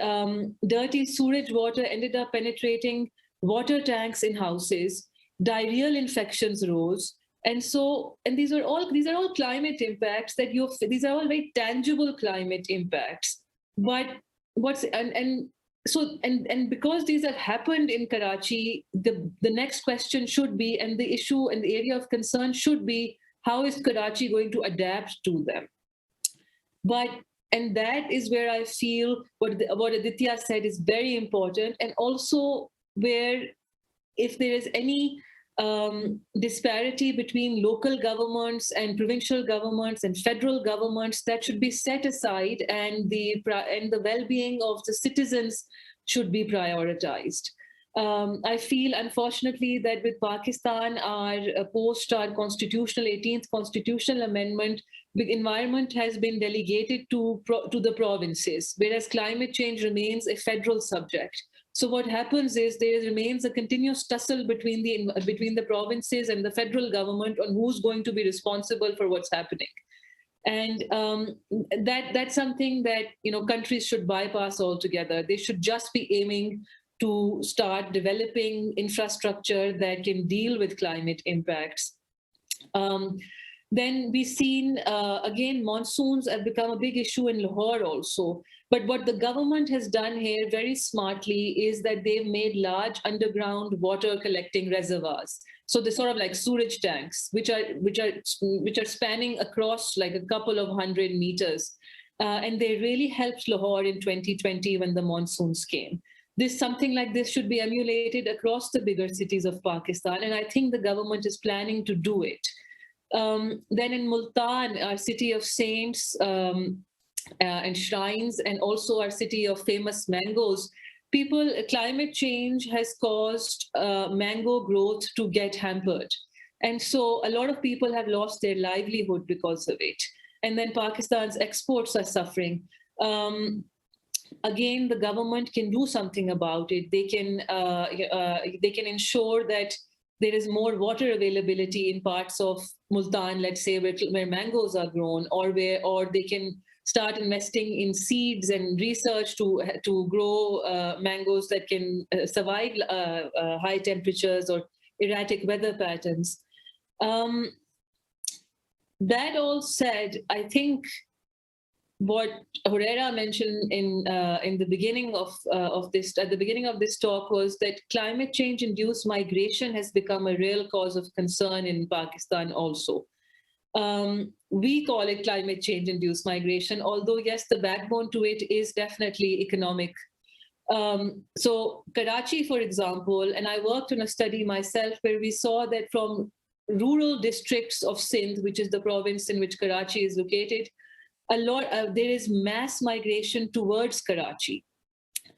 dirty sewage water ended up penetrating water tanks in houses. Diarrheal infections rose. And these are all climate impacts that these are all very tangible climate impacts. But because these have happened in Karachi, the next question should be, and the issue and the area of concern should be, how is Karachi going to adapt to them? And that is where I feel what Aditya said is very important, and also where if there is any disparity between local governments and provincial governments and federal governments, that should be set aside, and the well-being of the citizens should be prioritized. I feel, unfortunately, that with Pakistan, post our constitutional 18th constitutional amendment, the environment has been delegated to the provinces, whereas climate change remains a federal subject. So what happens is there remains a continuous tussle between the provinces and the federal government on who's going to be responsible for what's happening. And that's something that countries should bypass altogether. They should just be aiming to start developing infrastructure that can deal with climate impacts. Then we've seen, again, monsoons have become a big issue in Lahore also. But what the government has done here very smartly is that they've made large underground water collecting reservoirs. So they're sort of like sewage tanks, which are spanning across like a couple of 100 meters. And they really helped Lahore in 2020 when the monsoons came. Something like this should be emulated across the bigger cities of Pakistan, and I think the government is planning to do it. Then in Multan, our city of saints and shrines, and also our city of famous mangoes, climate change has caused mango growth to get hampered. And so a lot of people have lost their livelihood because of it. And then Pakistan's exports are suffering. Again, the government can do something about it. They can ensure that there is more water availability in parts of Multan, let's say, where mangoes are grown, or they can start investing in seeds and research to grow mangoes that can survive high temperatures or erratic weather patterns. That all said, I think what Hurera mentioned in the beginning of this talk was that climate change-induced migration has become a real cause of concern in Pakistan also. We call it climate change-induced migration, although yes, the backbone to it is definitely economic. So Karachi, for example, and I worked on a study myself where we saw that from rural districts of Sindh, which is the province in which Karachi is located, there is mass migration towards Karachi.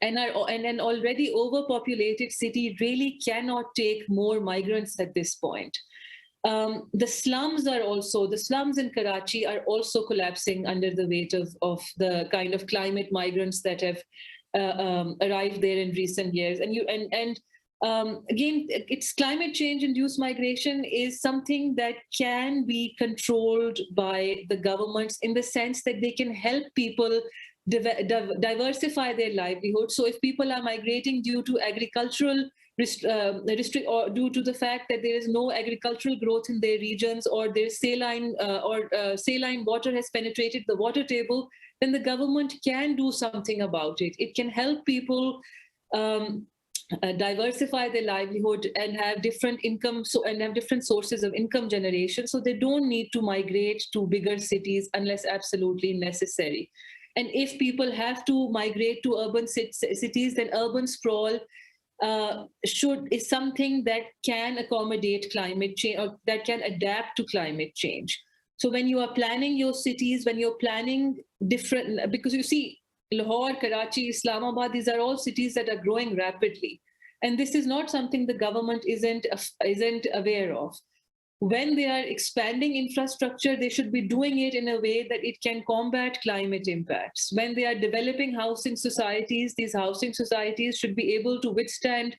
And an already overpopulated city really cannot take more migrants at this point. The slums in Karachi are also collapsing under the weight of the kind of climate migrants that have arrived there in recent years. Again, it's climate change-induced migration is something that can be controlled by the governments in the sense that they can help people diversify their livelihood. So if people are migrating due to agricultural or due to the fact that there is no agricultural growth in their regions, or their saline water has penetrated the water table, then the government can do something about it. It can help people diversify their livelihood and have different income, and have different sources of income generation, so they don't need to migrate to bigger cities unless absolutely necessary. And if people have to migrate to urban cities, then urban sprawl is something that can accommodate climate change, or that can adapt to climate change. So when you are planning your cities, when you're planning different, because you see, Lahore, Karachi, Islamabad, these are all cities that are growing rapidly. And this is not something the government isn't aware of. When they are expanding infrastructure, they should be doing it in a way that it can combat climate impacts. When they are developing housing societies, these housing societies should be able to withstand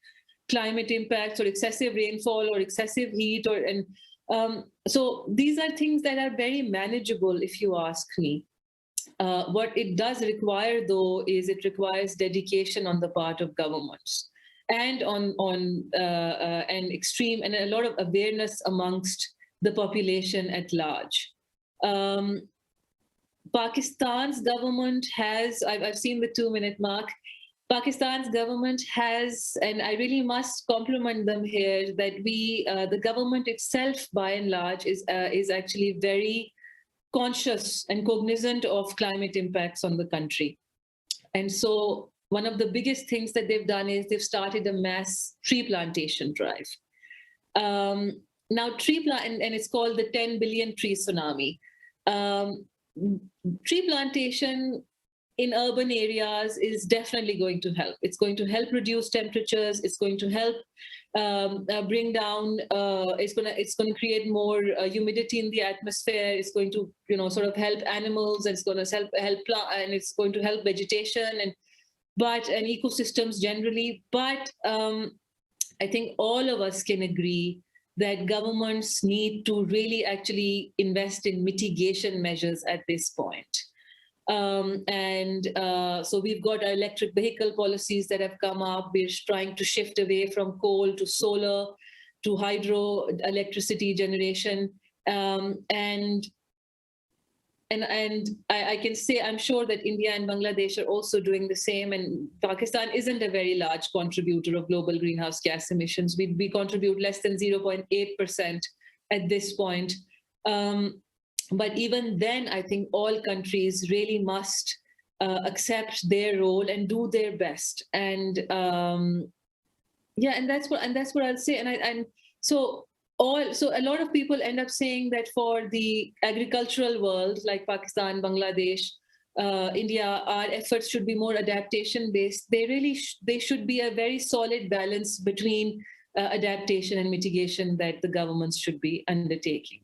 climate impacts or excessive rainfall or excessive heat. So these are things that are very manageable, if you ask me. What it does require, though, is it requires dedication on the part of governments, and and extreme and a lot of awareness amongst the population at large. Pakistan's government has, I've seen the 2-minute mark, Pakistan's government has, and I really must compliment them here, that the government itself, by and large, is actually very conscious and cognizant of climate impacts on the country. And so one of the biggest things that they've done is they've started a mass tree plantation drive. Now, and it's called the 10 billion tree tsunami. Tree plantation in urban areas is definitely going to help. It's going to help reduce temperatures. It's going to help bring down. It's going to create more humidity in the atmosphere. It's going to sort of help animals. And it's going to help plant, and it's going to help vegetation and ecosystems generally. But I think all of us can agree that governments need to really actually invest in mitigation measures at this point. So we've got our electric vehicle policies that have come up. We're trying to shift away from coal to solar, to hydro electricity generation. And I can say, I'm sure that India and Bangladesh are also doing the same. And Pakistan isn't a very large contributor of global greenhouse gas emissions. We contribute less than 0.8% at this point. But even then, I think all countries really must accept their role and do their best. And and that's what I'll say. So a lot of people end up saying that for the agricultural world, like Pakistan, Bangladesh, India, our efforts should be more adaptation based. They should be a very solid balance between adaptation and mitigation that the governments should be undertaking.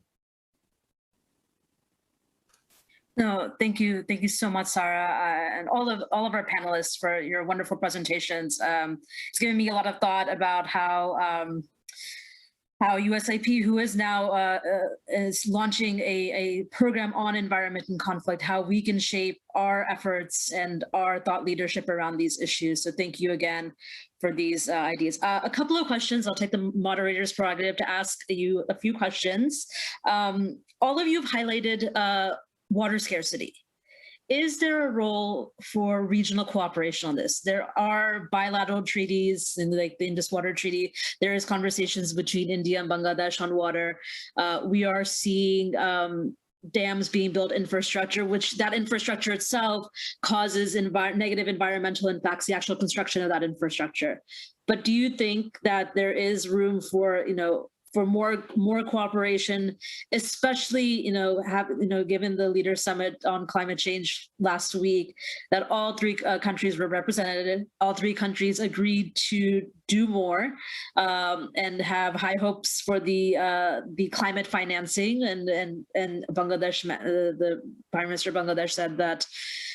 No, thank you so much, Sarah, and all of our panelists for your wonderful presentations. It's given me a lot of thought about how USIP, who is now is launching a program on environment and conflict, how we can shape our efforts and our thought leadership around these issues. So thank you again for these ideas. A couple of questions. I'll take the moderator's prerogative to ask you a few questions. All of you have highlighted water scarcity. Is there a role for regional cooperation on this? There are bilateral treaties, like the Indus Water Treaty. There is conversations between India and Bangladesh on water. We are seeing dams being built, infrastructure, which that infrastructure itself causes negative environmental impacts, the actual construction of that infrastructure. But do you think that there is room for, for more cooperation, especially, given the Leaders Summit on climate change last week, that all three countries were represented. All three countries agreed to do more and have high hopes for the climate financing. And Bangladesh, the Prime Minister of Bangladesh said that,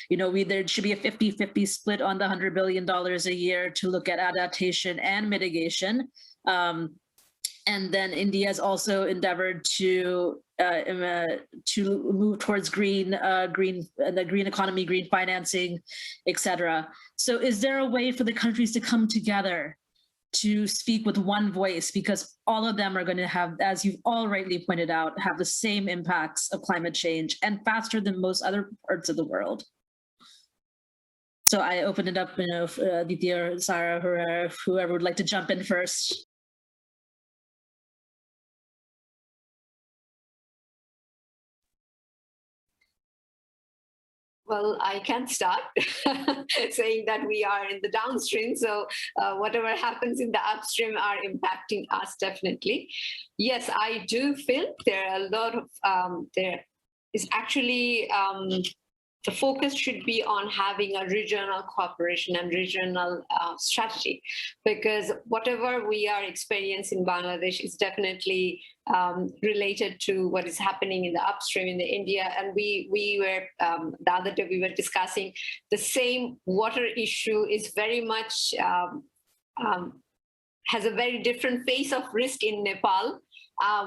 there should be a 50-50 split on the $100 billion a year to look at adaptation and mitigation. And then India has also endeavored to move towards the green economy, green financing, et cetera. So is there a way for the countries to come together to speak with one voice, because all of them are going to have, as you've all rightly pointed out, have the same impacts of climate change and faster than most other parts of the world. So I open it up, Aditi or Sarah, or whoever would like to jump in first. Well, I can start saying that we are in the downstream, so whatever happens in the upstream are impacting us definitely. Yes, I do feel there are a lot of, there is actually, the focus should be on having a regional cooperation and regional strategy, because whatever we are experiencing in Bangladesh is definitely related to what is happening in the upstream in the India. And we were, the other day we were discussing the same water issue is very much, has a very different face of risk in Nepal,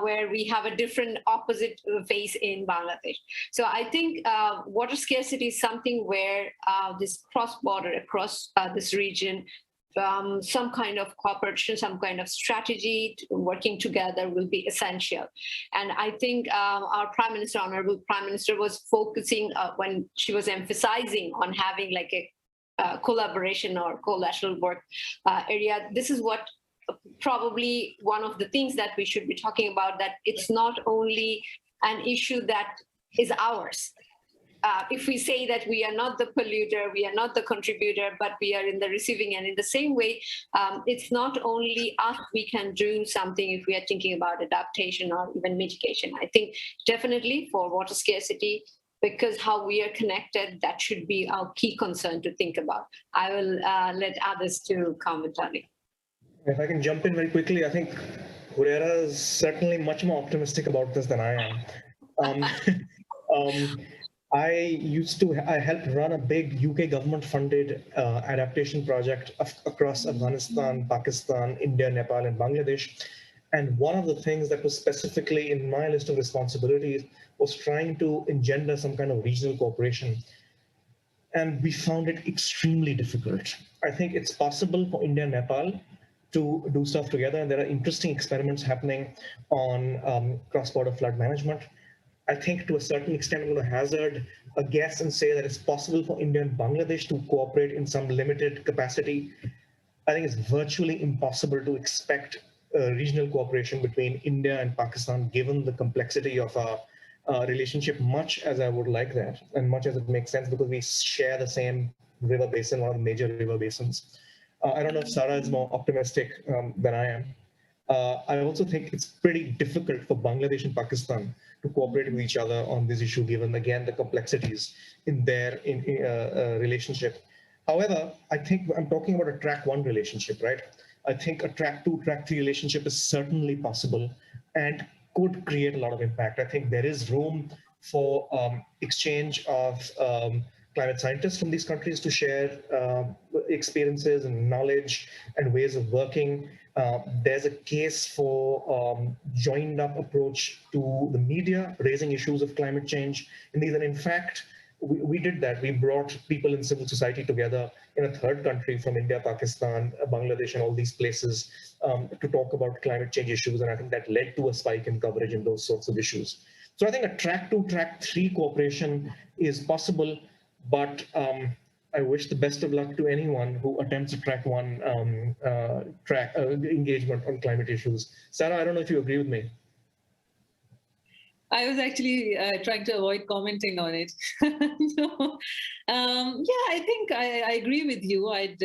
where we have a different opposite face in Bangladesh. So I think water scarcity is something where this cross-border, across this region, some kind of cooperation, some kind of strategy working together will be essential. And I think our Prime Minister, Honorable Prime Minister, was focusing when she was emphasizing on having like a collaboration or collateral work area. This is what probably one of the things that we should be talking about, that it's not only an issue that is ours. If we say that we are not the polluter, we are not the contributor, but we are in the receiving end, in the same way, it's not only us, we can do something if we are thinking about adaptation or even mitigation. I think definitely for water scarcity, because how we are connected, that should be our key concern to think about. I will let others to comment on it. If I can jump in very quickly, I think Hurera is certainly much more optimistic about this than I am. I helped run a big UK government-funded adaptation project across Afghanistan, Pakistan, India, Nepal, and Bangladesh. And one of the things that was specifically in my list of responsibilities was trying to engender some kind of regional cooperation. And we found it extremely difficult. I think it's possible for India and Nepal to do stuff together, and there are interesting experiments happening on cross-border flood management. I think to a certain extent, I'm going to hazard a guess and say that it's possible for India and Bangladesh to cooperate in some limited capacity. I think it's virtually impossible to expect regional cooperation between India and Pakistan, given the complexity of our relationship, much as I would like that, and much as it makes sense because we share the same river basin, one of the major river basins. I don't know if Sarah is more optimistic than I am. I also think it's pretty difficult for Bangladesh and Pakistan to cooperate with each other on this issue, given, again, the complexities in their relationship. However, I think I'm talking about a track one relationship, right? I think a track two, track three relationship is certainly possible and could create a lot of impact. I think there is room for exchange of climate scientists from these countries to share experiences and knowledge and ways of working. There's a case for joined up approach to the media, raising issues of climate change. And in fact, we did that. We brought people in civil society together in a third country from India, Pakistan, Bangladesh, and all these places to talk about climate change issues. And I think that led to a spike in coverage in those sorts of issues. So I think a track two, track three cooperation is possible, but I wish the best of luck to anyone who attempts a track one engagement on climate issues. Sarah, I don't know if you agree with me. I was actually trying to avoid commenting on it. So, yeah, I think I agree with you. I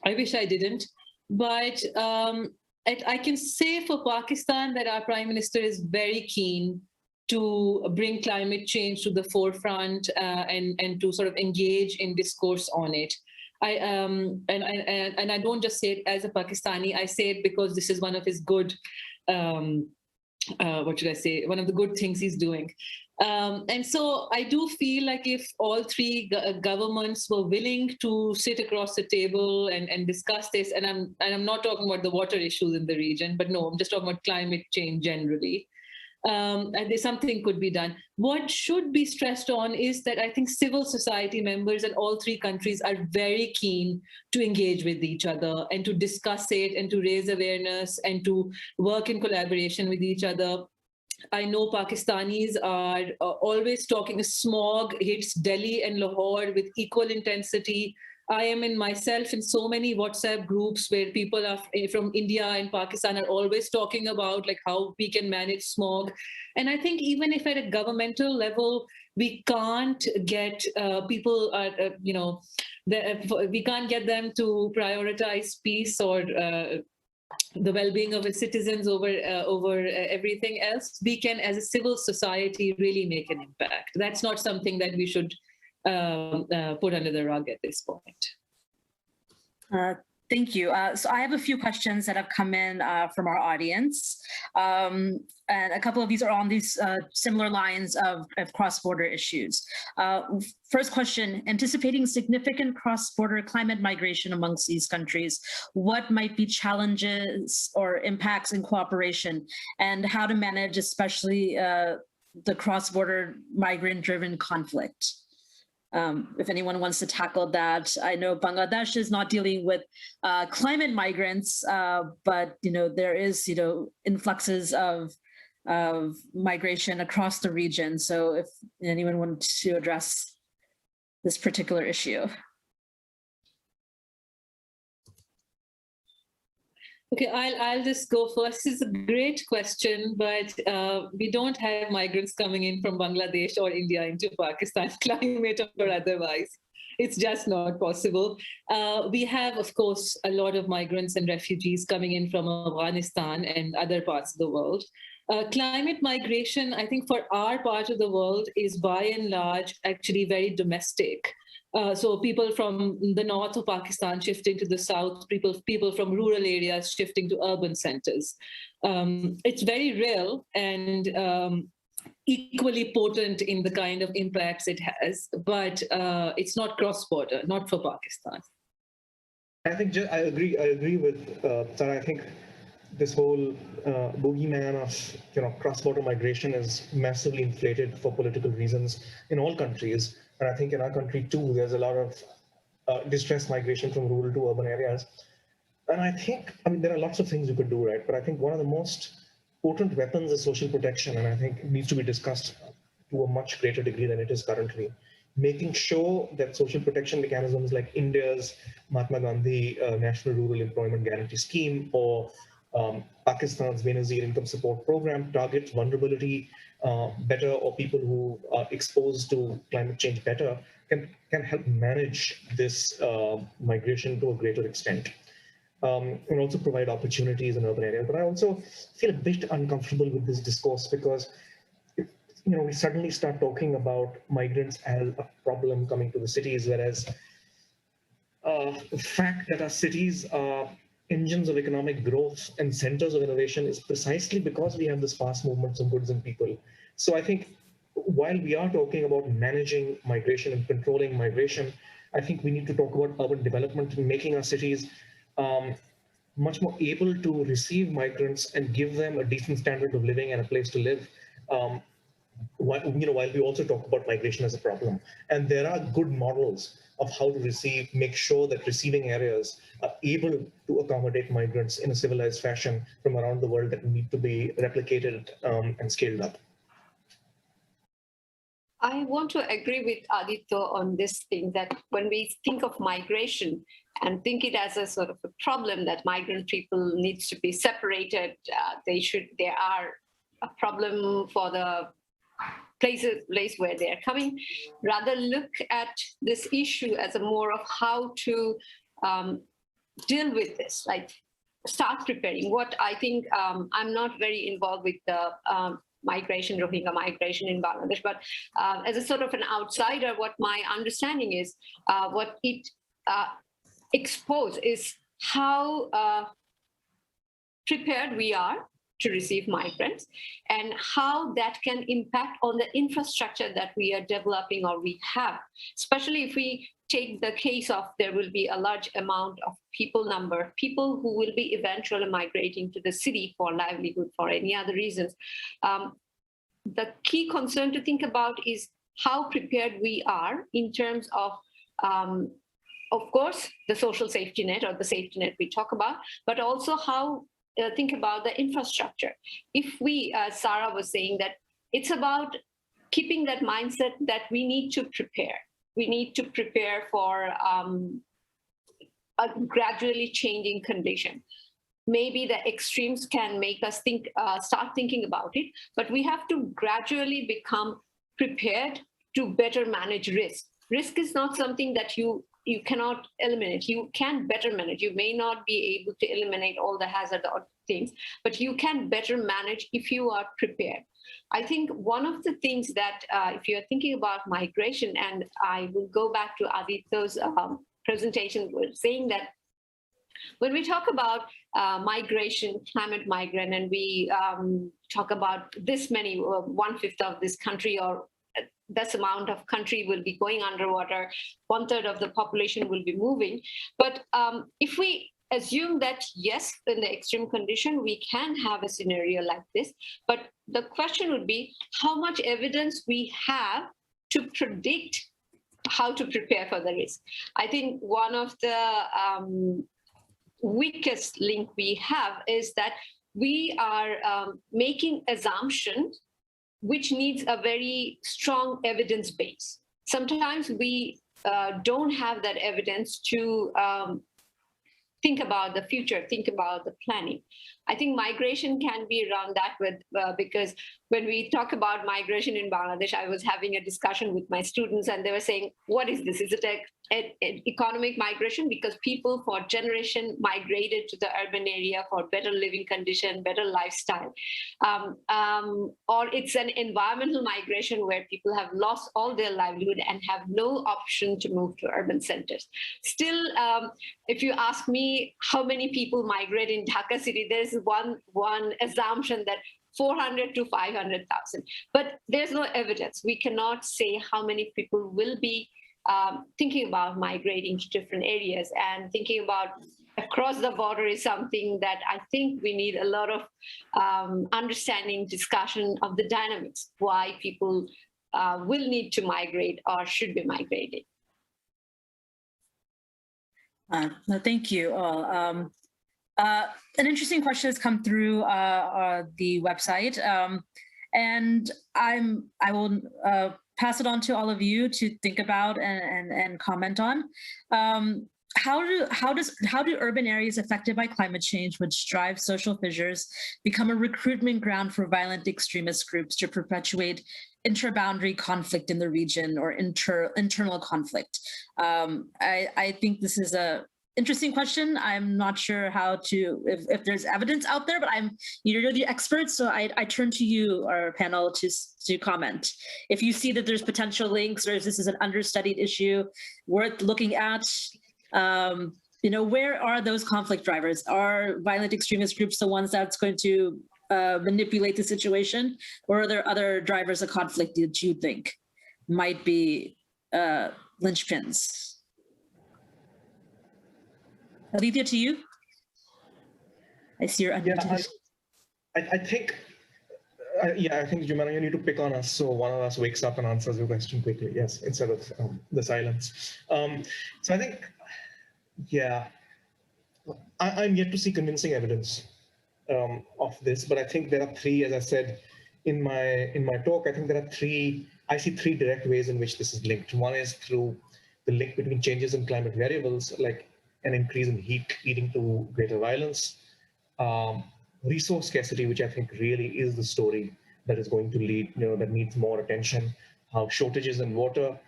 wish I didn't, but I can say for Pakistan that our Prime Minister is very keen to bring climate change to the forefront and to sort of engage in discourse on it. And I don't just say it as a Pakistani. I say it because this is one of his good. What should I say? One of the good things he's doing. And so I do feel like if all three governments were willing to sit across the table and discuss this, and I'm not talking about the water issues in the region, but no, I'm just talking about climate change generally. and something could be done. What should be stressed on is that I think civil society members in all three countries are very keen to engage with each other and to discuss it and to raise awareness and to work in collaboration with each other. I know Pakistanis are always talking. Smog hits Delhi and Lahore with equal intensity. I am in myself in so many WhatsApp groups where people are from India and Pakistan are always talking about like how we can manage smog. And I think even if at a governmental level, we can't get people, we can't get them to prioritize peace or the well-being of its citizens over everything else, we can, as a civil society, really make an impact. That's not something that we should put under the rug at this point. Thank you. So I have a few questions that have come in from our audience. And a couple of these are on these similar lines of cross-border issues. First question, anticipating significant cross-border climate migration amongst these countries, what might be challenges or impacts in cooperation, and how to manage especially the cross-border migrant-driven conflict? If anyone wants to tackle that. I know Bangladesh is not dealing with climate migrants, but there is influxes of migration across the region. So if anyone wants to address this particular issue. Okay, I'll just go first. This is a great question, but we don't have migrants coming in from Bangladesh or India into Pakistan, climate or otherwise. It's just not possible. We have, of course, a lot of migrants and refugees coming in from Afghanistan and other parts of the world. Climate migration, I think for our part of the world, is by and large actually very domestic. So people from the north of Pakistan shifting to the south, people from rural areas shifting to urban centers. It's very real and equally potent in the kind of impacts it has, but it's not cross-border, not for Pakistan. I think I agree with Sarah. I think this whole boogeyman of cross-border migration is massively inflated for political reasons in all countries. And I think in our country too, there's a lot of distressed migration from rural to urban areas. And I think, there are lots of things you could do, right? But I think one of the most potent weapons is social protection. And I think it needs to be discussed to a much greater degree than it is currently. Making sure that social protection mechanisms like India's Mahatma Gandhi National Rural Employment Guarantee Scheme or Pakistan's Benazir Income Support Program targets vulnerability better, or people who are exposed to climate change better, can help manage this migration to a greater extent, and also provide opportunities in urban areas. But I also feel a bit uncomfortable with this discourse because we suddenly start talking about migrants as a problem coming to the cities, whereas the fact that our cities are engines of economic growth and centers of innovation is precisely because we have this fast movements of goods and people. So I think while we are talking about managing migration and controlling migration, I think we need to talk about urban development and making our cities much more able to receive migrants and give them a decent standard of living and a place to live. While we also talk about migration as a problem. And there are good models of how to make sure that receiving areas are able to accommodate migrants in a civilized fashion from around the world that need to be replicated and scaled up. I want to agree with Aditya on this thing, that when we think of migration and think it as a sort of a problem that migrant people needs to be separated, they are a problem for the place where they are coming. Rather look at this issue as a more of how to deal with this, like start preparing. What I think, I'm not very involved with the Rohingya migration in Bangladesh, but as a sort of an outsider, what my understanding is, what it exposed is how prepared we are to receive migrants and how that can impact on the infrastructure that we are developing or we have, especially if we take the case of there will be a large amount of people who will be eventually migrating to the city for livelihood, for any other reasons. the key concern to think about is how prepared we are in terms of course, the social safety net or the safety net we talk about, but also how think about the infrastructure. If we, Sarah was saying that it's about keeping that mindset that we need to prepare. We need to prepare for a gradually changing condition. Maybe the extremes can make us think, start thinking about it, but we have to gradually become prepared to better manage risk. Risk is not something that you cannot eliminate. You can better manage. You may not be able to eliminate all the hazard or things, but you can better manage if you are prepared. I think one of the things that if you're thinking about migration, and I will go back to Aditya's presentation, was saying that when we talk about migration, climate migrant, and we talk about this many, 1/5 of this country or this amount of country will be going underwater, 1/3 of the population will be moving. But if we assume that, yes, in the extreme condition, we can have a scenario like this, but the question would be how much evidence we have to predict how to prepare for the risk. I think one of the weakest link we have is that we are making assumptions which needs a very strong evidence base. Sometimes we don't have that evidence to think about the future, think about the planning. I think migration can be around that with because when we talk about migration in Bangladesh, I was having a discussion with my students and they were saying, what is this? Is it an economic migration? Because people for generation migrated to the urban area for better living condition, better lifestyle. Or it's an environmental migration where people have lost all their livelihood and have no option to move to urban centers. Still, if you ask me how many people migrate in Dhaka city, there's one assumption that 400 to 500,000, but there's no evidence. We cannot say how many people will be thinking about migrating to different areas, and thinking about across the border is something that I think we need a lot of understanding, discussion of the dynamics, why people will need to migrate or should be migrating. No, thank you all. An interesting question has come through the website, and I will pass it on to all of you to think about and comment on. How do urban areas affected by climate change, which drive social fissures, become a recruitment ground for violent extremist groups to perpetuate intra-boundary conflict in the region or internal conflict? I think this is a interesting question. I'm not sure how to, if there's evidence out there, but you're the experts, so I turn to you, our panel, to comment. If you see that there's potential links, or if this is an understudied issue worth looking at, where are those conflict drivers? Are violent extremist groups the ones that's going to manipulate the situation, or are there other drivers of conflict that you think might be linchpins? Aditya, to you. I see your unmuted. I think, I think, Jumana, you need to pick on us so one of us wakes up and answers your question quickly. Yes, instead of the silence. So I think, I'm yet to see convincing evidence of this, but I think there are three, as I said in my talk, I think I see three direct ways in which this is linked. One is through the link between changes in climate variables, like an increase in heat leading to greater violence, resource scarcity, which I think really is the story that is going to lead, that needs more attention, how shortages in water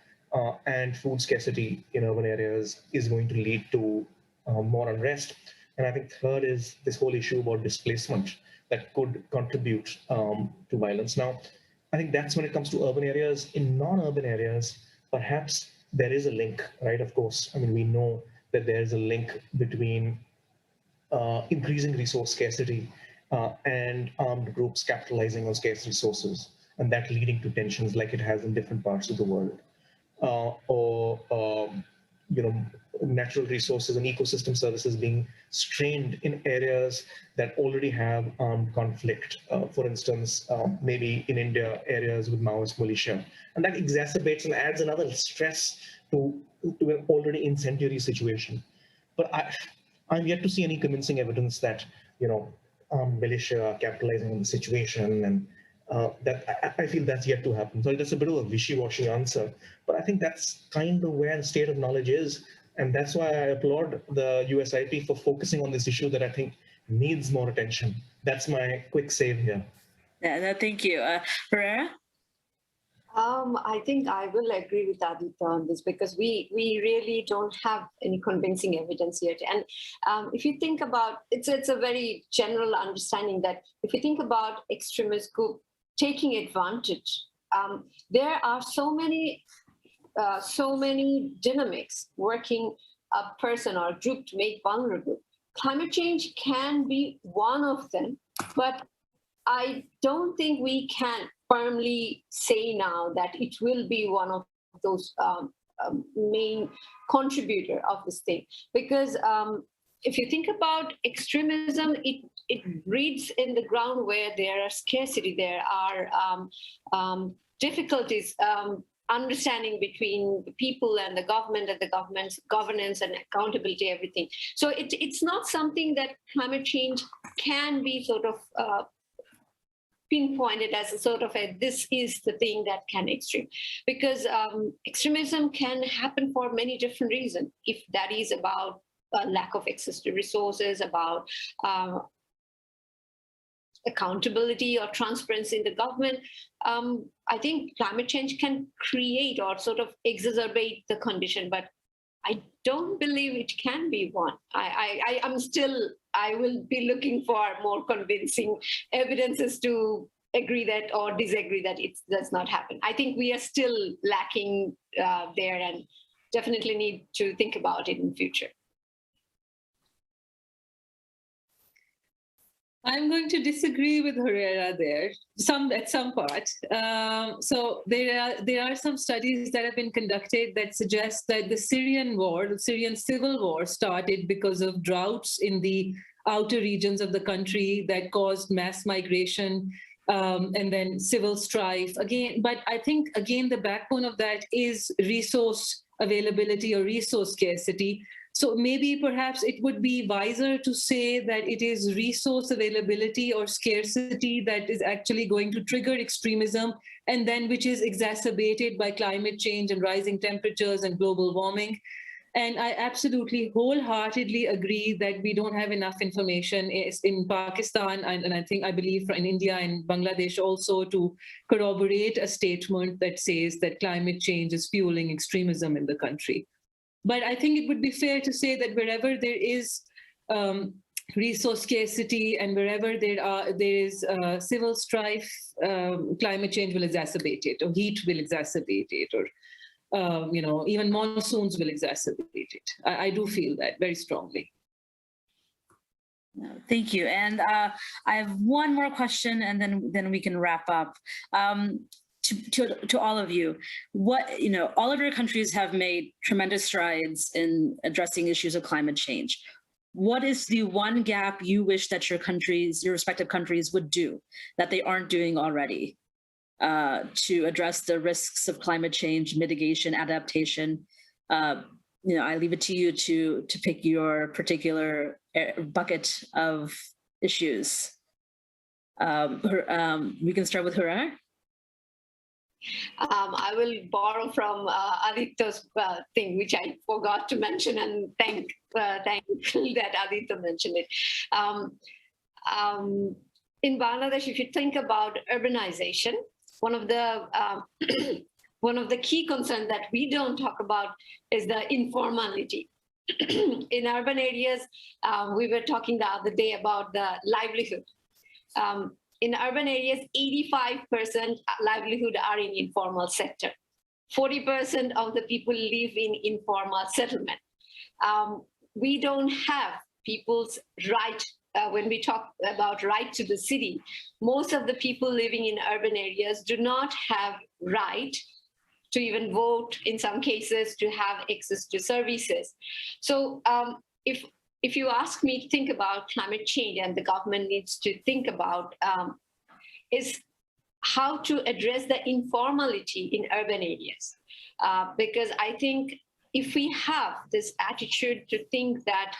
and food scarcity in urban areas is going to lead to more unrest. And I think third is this whole issue about displacement that could contribute to violence. Now, I think that's when it comes to urban areas. In non-urban areas, perhaps there is a link, right? Of course, I mean, we know that there's a link between increasing resource scarcity and armed groups capitalizing on scarce resources, and that leading to tensions like it has in different parts of the world. Or natural resources and ecosystem services being strained in areas that already have armed conflict. For instance, maybe in India, areas with Maoist militia. And that exacerbates and adds another stress to an already incendiary situation. But I'm yet to see any convincing evidence that, militia are capitalizing on the situation, and that I feel that's yet to happen. So that's a bit of a wishy-washy answer, but I think that's kind of where the state of knowledge is. And that's why I applaud the USIP for focusing on this issue that I think needs more attention. That's my quick save here. Yeah, no, thank you. Pereira? I think I will agree with Aditya on this, because we really don't have any convincing evidence yet. And if you think about it's a very general understanding that if you think about extremist group taking advantage, there are so many dynamics working a person or a group to make vulnerable. Climate change can be one of them, but I don't think we can firmly say now that it will be one of those main contributor of this thing. Because if you think about extremism, it breeds in the ground where there are scarcity, there are difficulties, understanding between the people and the government's governance and accountability, everything. So it's not something that climate change can be sort of pinpointed as a sort of this is the thing that can extreme, because extremism can happen for many different reasons. If that is about lack of access to resources, about accountability or transparency in the government, I think climate change can create or sort of exacerbate the condition, but I don't believe it can be one. I will be looking for more convincing evidences to agree that or disagree that it does not happen. I think we are still lacking there, and definitely need to think about it in the future. I'm going to disagree with Herrera there, at some part. So there are some studies that have been conducted that suggest that the Syrian civil war started because of droughts in the outer regions of the country that caused mass migration and then civil strife again. But I think, again, the backbone of that is resource availability or resource scarcity. So maybe perhaps it would be wiser to say that it is resource availability or scarcity that is actually going to trigger extremism, and then which is exacerbated by climate change and rising temperatures and global warming. And I absolutely wholeheartedly agree that we don't have enough information in Pakistan, and I believe in India and Bangladesh also, to corroborate a statement that says that climate change is fueling extremism in the country. But I think it would be fair to say that wherever there is resource scarcity and wherever there is civil strife, climate change will exacerbate it, or heat will exacerbate it, or even monsoons will exacerbate it. I do feel that very strongly. Thank you. And I have one more question, and then we can wrap up. To all of you, all of your countries have made tremendous strides in addressing issues of climate change. What is the one gap you wish that your respective countries would do that they aren't doing already to address the risks of climate change, mitigation, adaptation? I leave it to you to pick your particular bucket of issues. We can start with Hurra. I will borrow from Aditya's thing, which I forgot to mention, and thankful that Aditya mentioned it. In Bangladesh, if you think about urbanization, one of the key concerns that we don't talk about is the informality. In urban areas, we were talking the other day about the livelihood. In urban areas, 85% livelihood are in informal sector. 40% of the people live in informal settlement. We don't have people's right, when we talk about right to the city, most of the people living in urban areas do not have right to even vote, in some cases, to have access to services. So if you ask me to think about climate change, and the government needs to think about is how to address the informality in urban areas. Because I think if we have this attitude to think that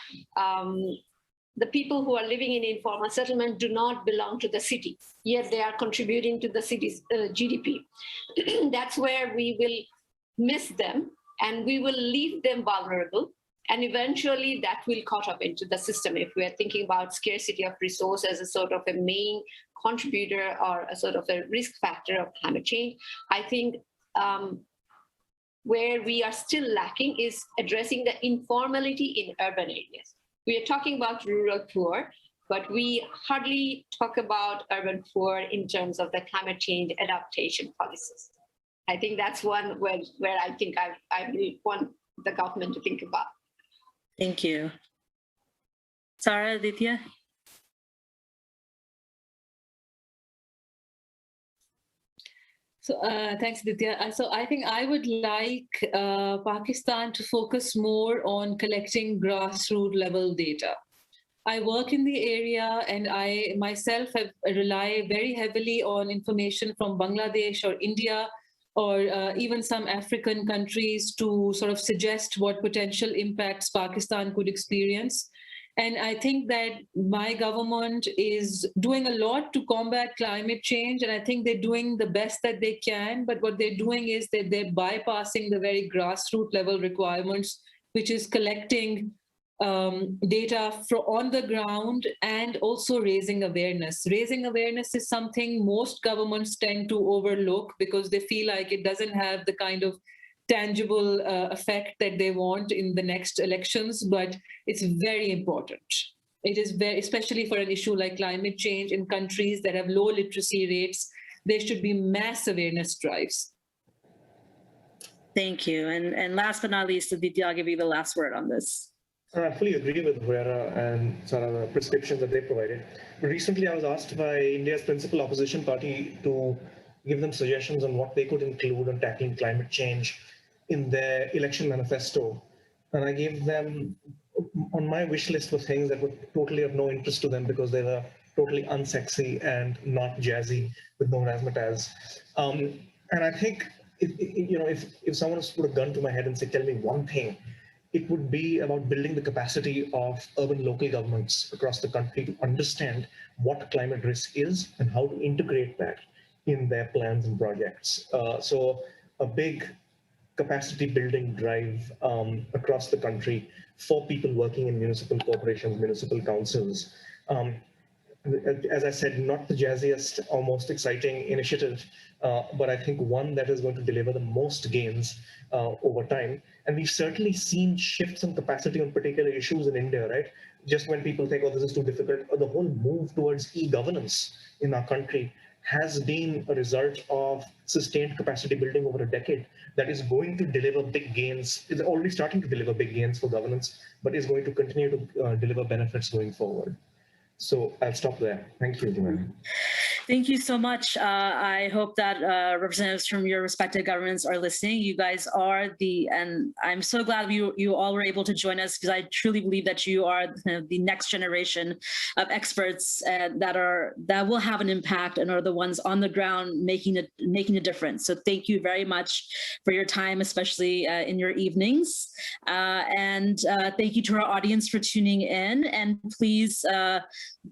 the people who are living in informal settlement do not belong to the city, yet they are contributing to the city's GDP. That's where we will miss them, and we will leave them vulnerable. And eventually that will caught up into the system. If we are thinking about scarcity of resource as a sort of a main contributor or a sort of a risk factor of climate change, I think where we are still lacking is addressing the informality in urban areas. We are talking about rural poor, but we hardly talk about urban poor in terms of the climate change adaptation policies. I think that's one where I think I really want the government to think about. Thank you. Sarah, Aditya? So thanks, Aditya. So I think I would like Pakistan to focus more on collecting grassroots level data. I work in the area, and I myself rely very heavily on information from Bangladesh or India, or even some African countries to sort of suggest what potential impacts Pakistan could experience. And I think that my government is doing a lot to combat climate change, and I think they're doing the best that they can. But what they're doing is that they're bypassing the very grassroots level requirements, which is collecting data on the ground and also raising awareness. Raising awareness is something most governments tend to overlook because they feel like it doesn't have the kind of tangible effect that they want in the next elections, but it's very important. It is very, especially for an issue like climate change in countries that have low literacy rates, there should be mass awareness drives. Thank you. And last but not least, Aditya, I'll give you the last word on this. I fully agree with Vera and sort of the prescriptions that they provided. But recently, I was asked by India's principal opposition party to give them suggestions on what they could include on tackling climate change in their election manifesto. And I gave them, on my wish list, were things that were totally of no interest to them because they were totally unsexy and not jazzy with no razzmatazz. And I think, if someone was to put a gun to my head and say, tell me one thing, it would be about building the capacity of urban local governments across the country to understand what climate risk is and how to integrate that in their plans and projects. So a big capacity building drive across the country for people working in municipal corporations, municipal councils. As I said, not the jazziest or most exciting initiative, but I think one that is going to deliver the most gains over time. And we've certainly seen shifts in capacity on particular issues in India, right? Just when people think, oh, this is too difficult, or the whole move towards e-governance in our country has been a result of sustained capacity building over a decade that is going to deliver big gains, is already starting to deliver big gains for governance, but is going to continue to deliver benefits going forward. So I'll stop there. Thank you, Jimena. Thank you so much. I hope that representatives from your respective governments are listening. You guys are and I'm so glad you all were able to join us because I truly believe that you are the next generation of experts that will have an impact and are the ones on the ground making a difference. So thank you very much for your time, especially in your evenings. And thank you to our audience for tuning in. And please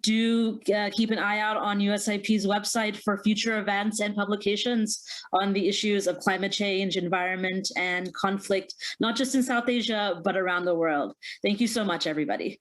do keep an eye out on USIP's website for future events and publications on the issues of climate change, environment, and conflict, not just in South Asia, but around the world. Thank you so much, everybody.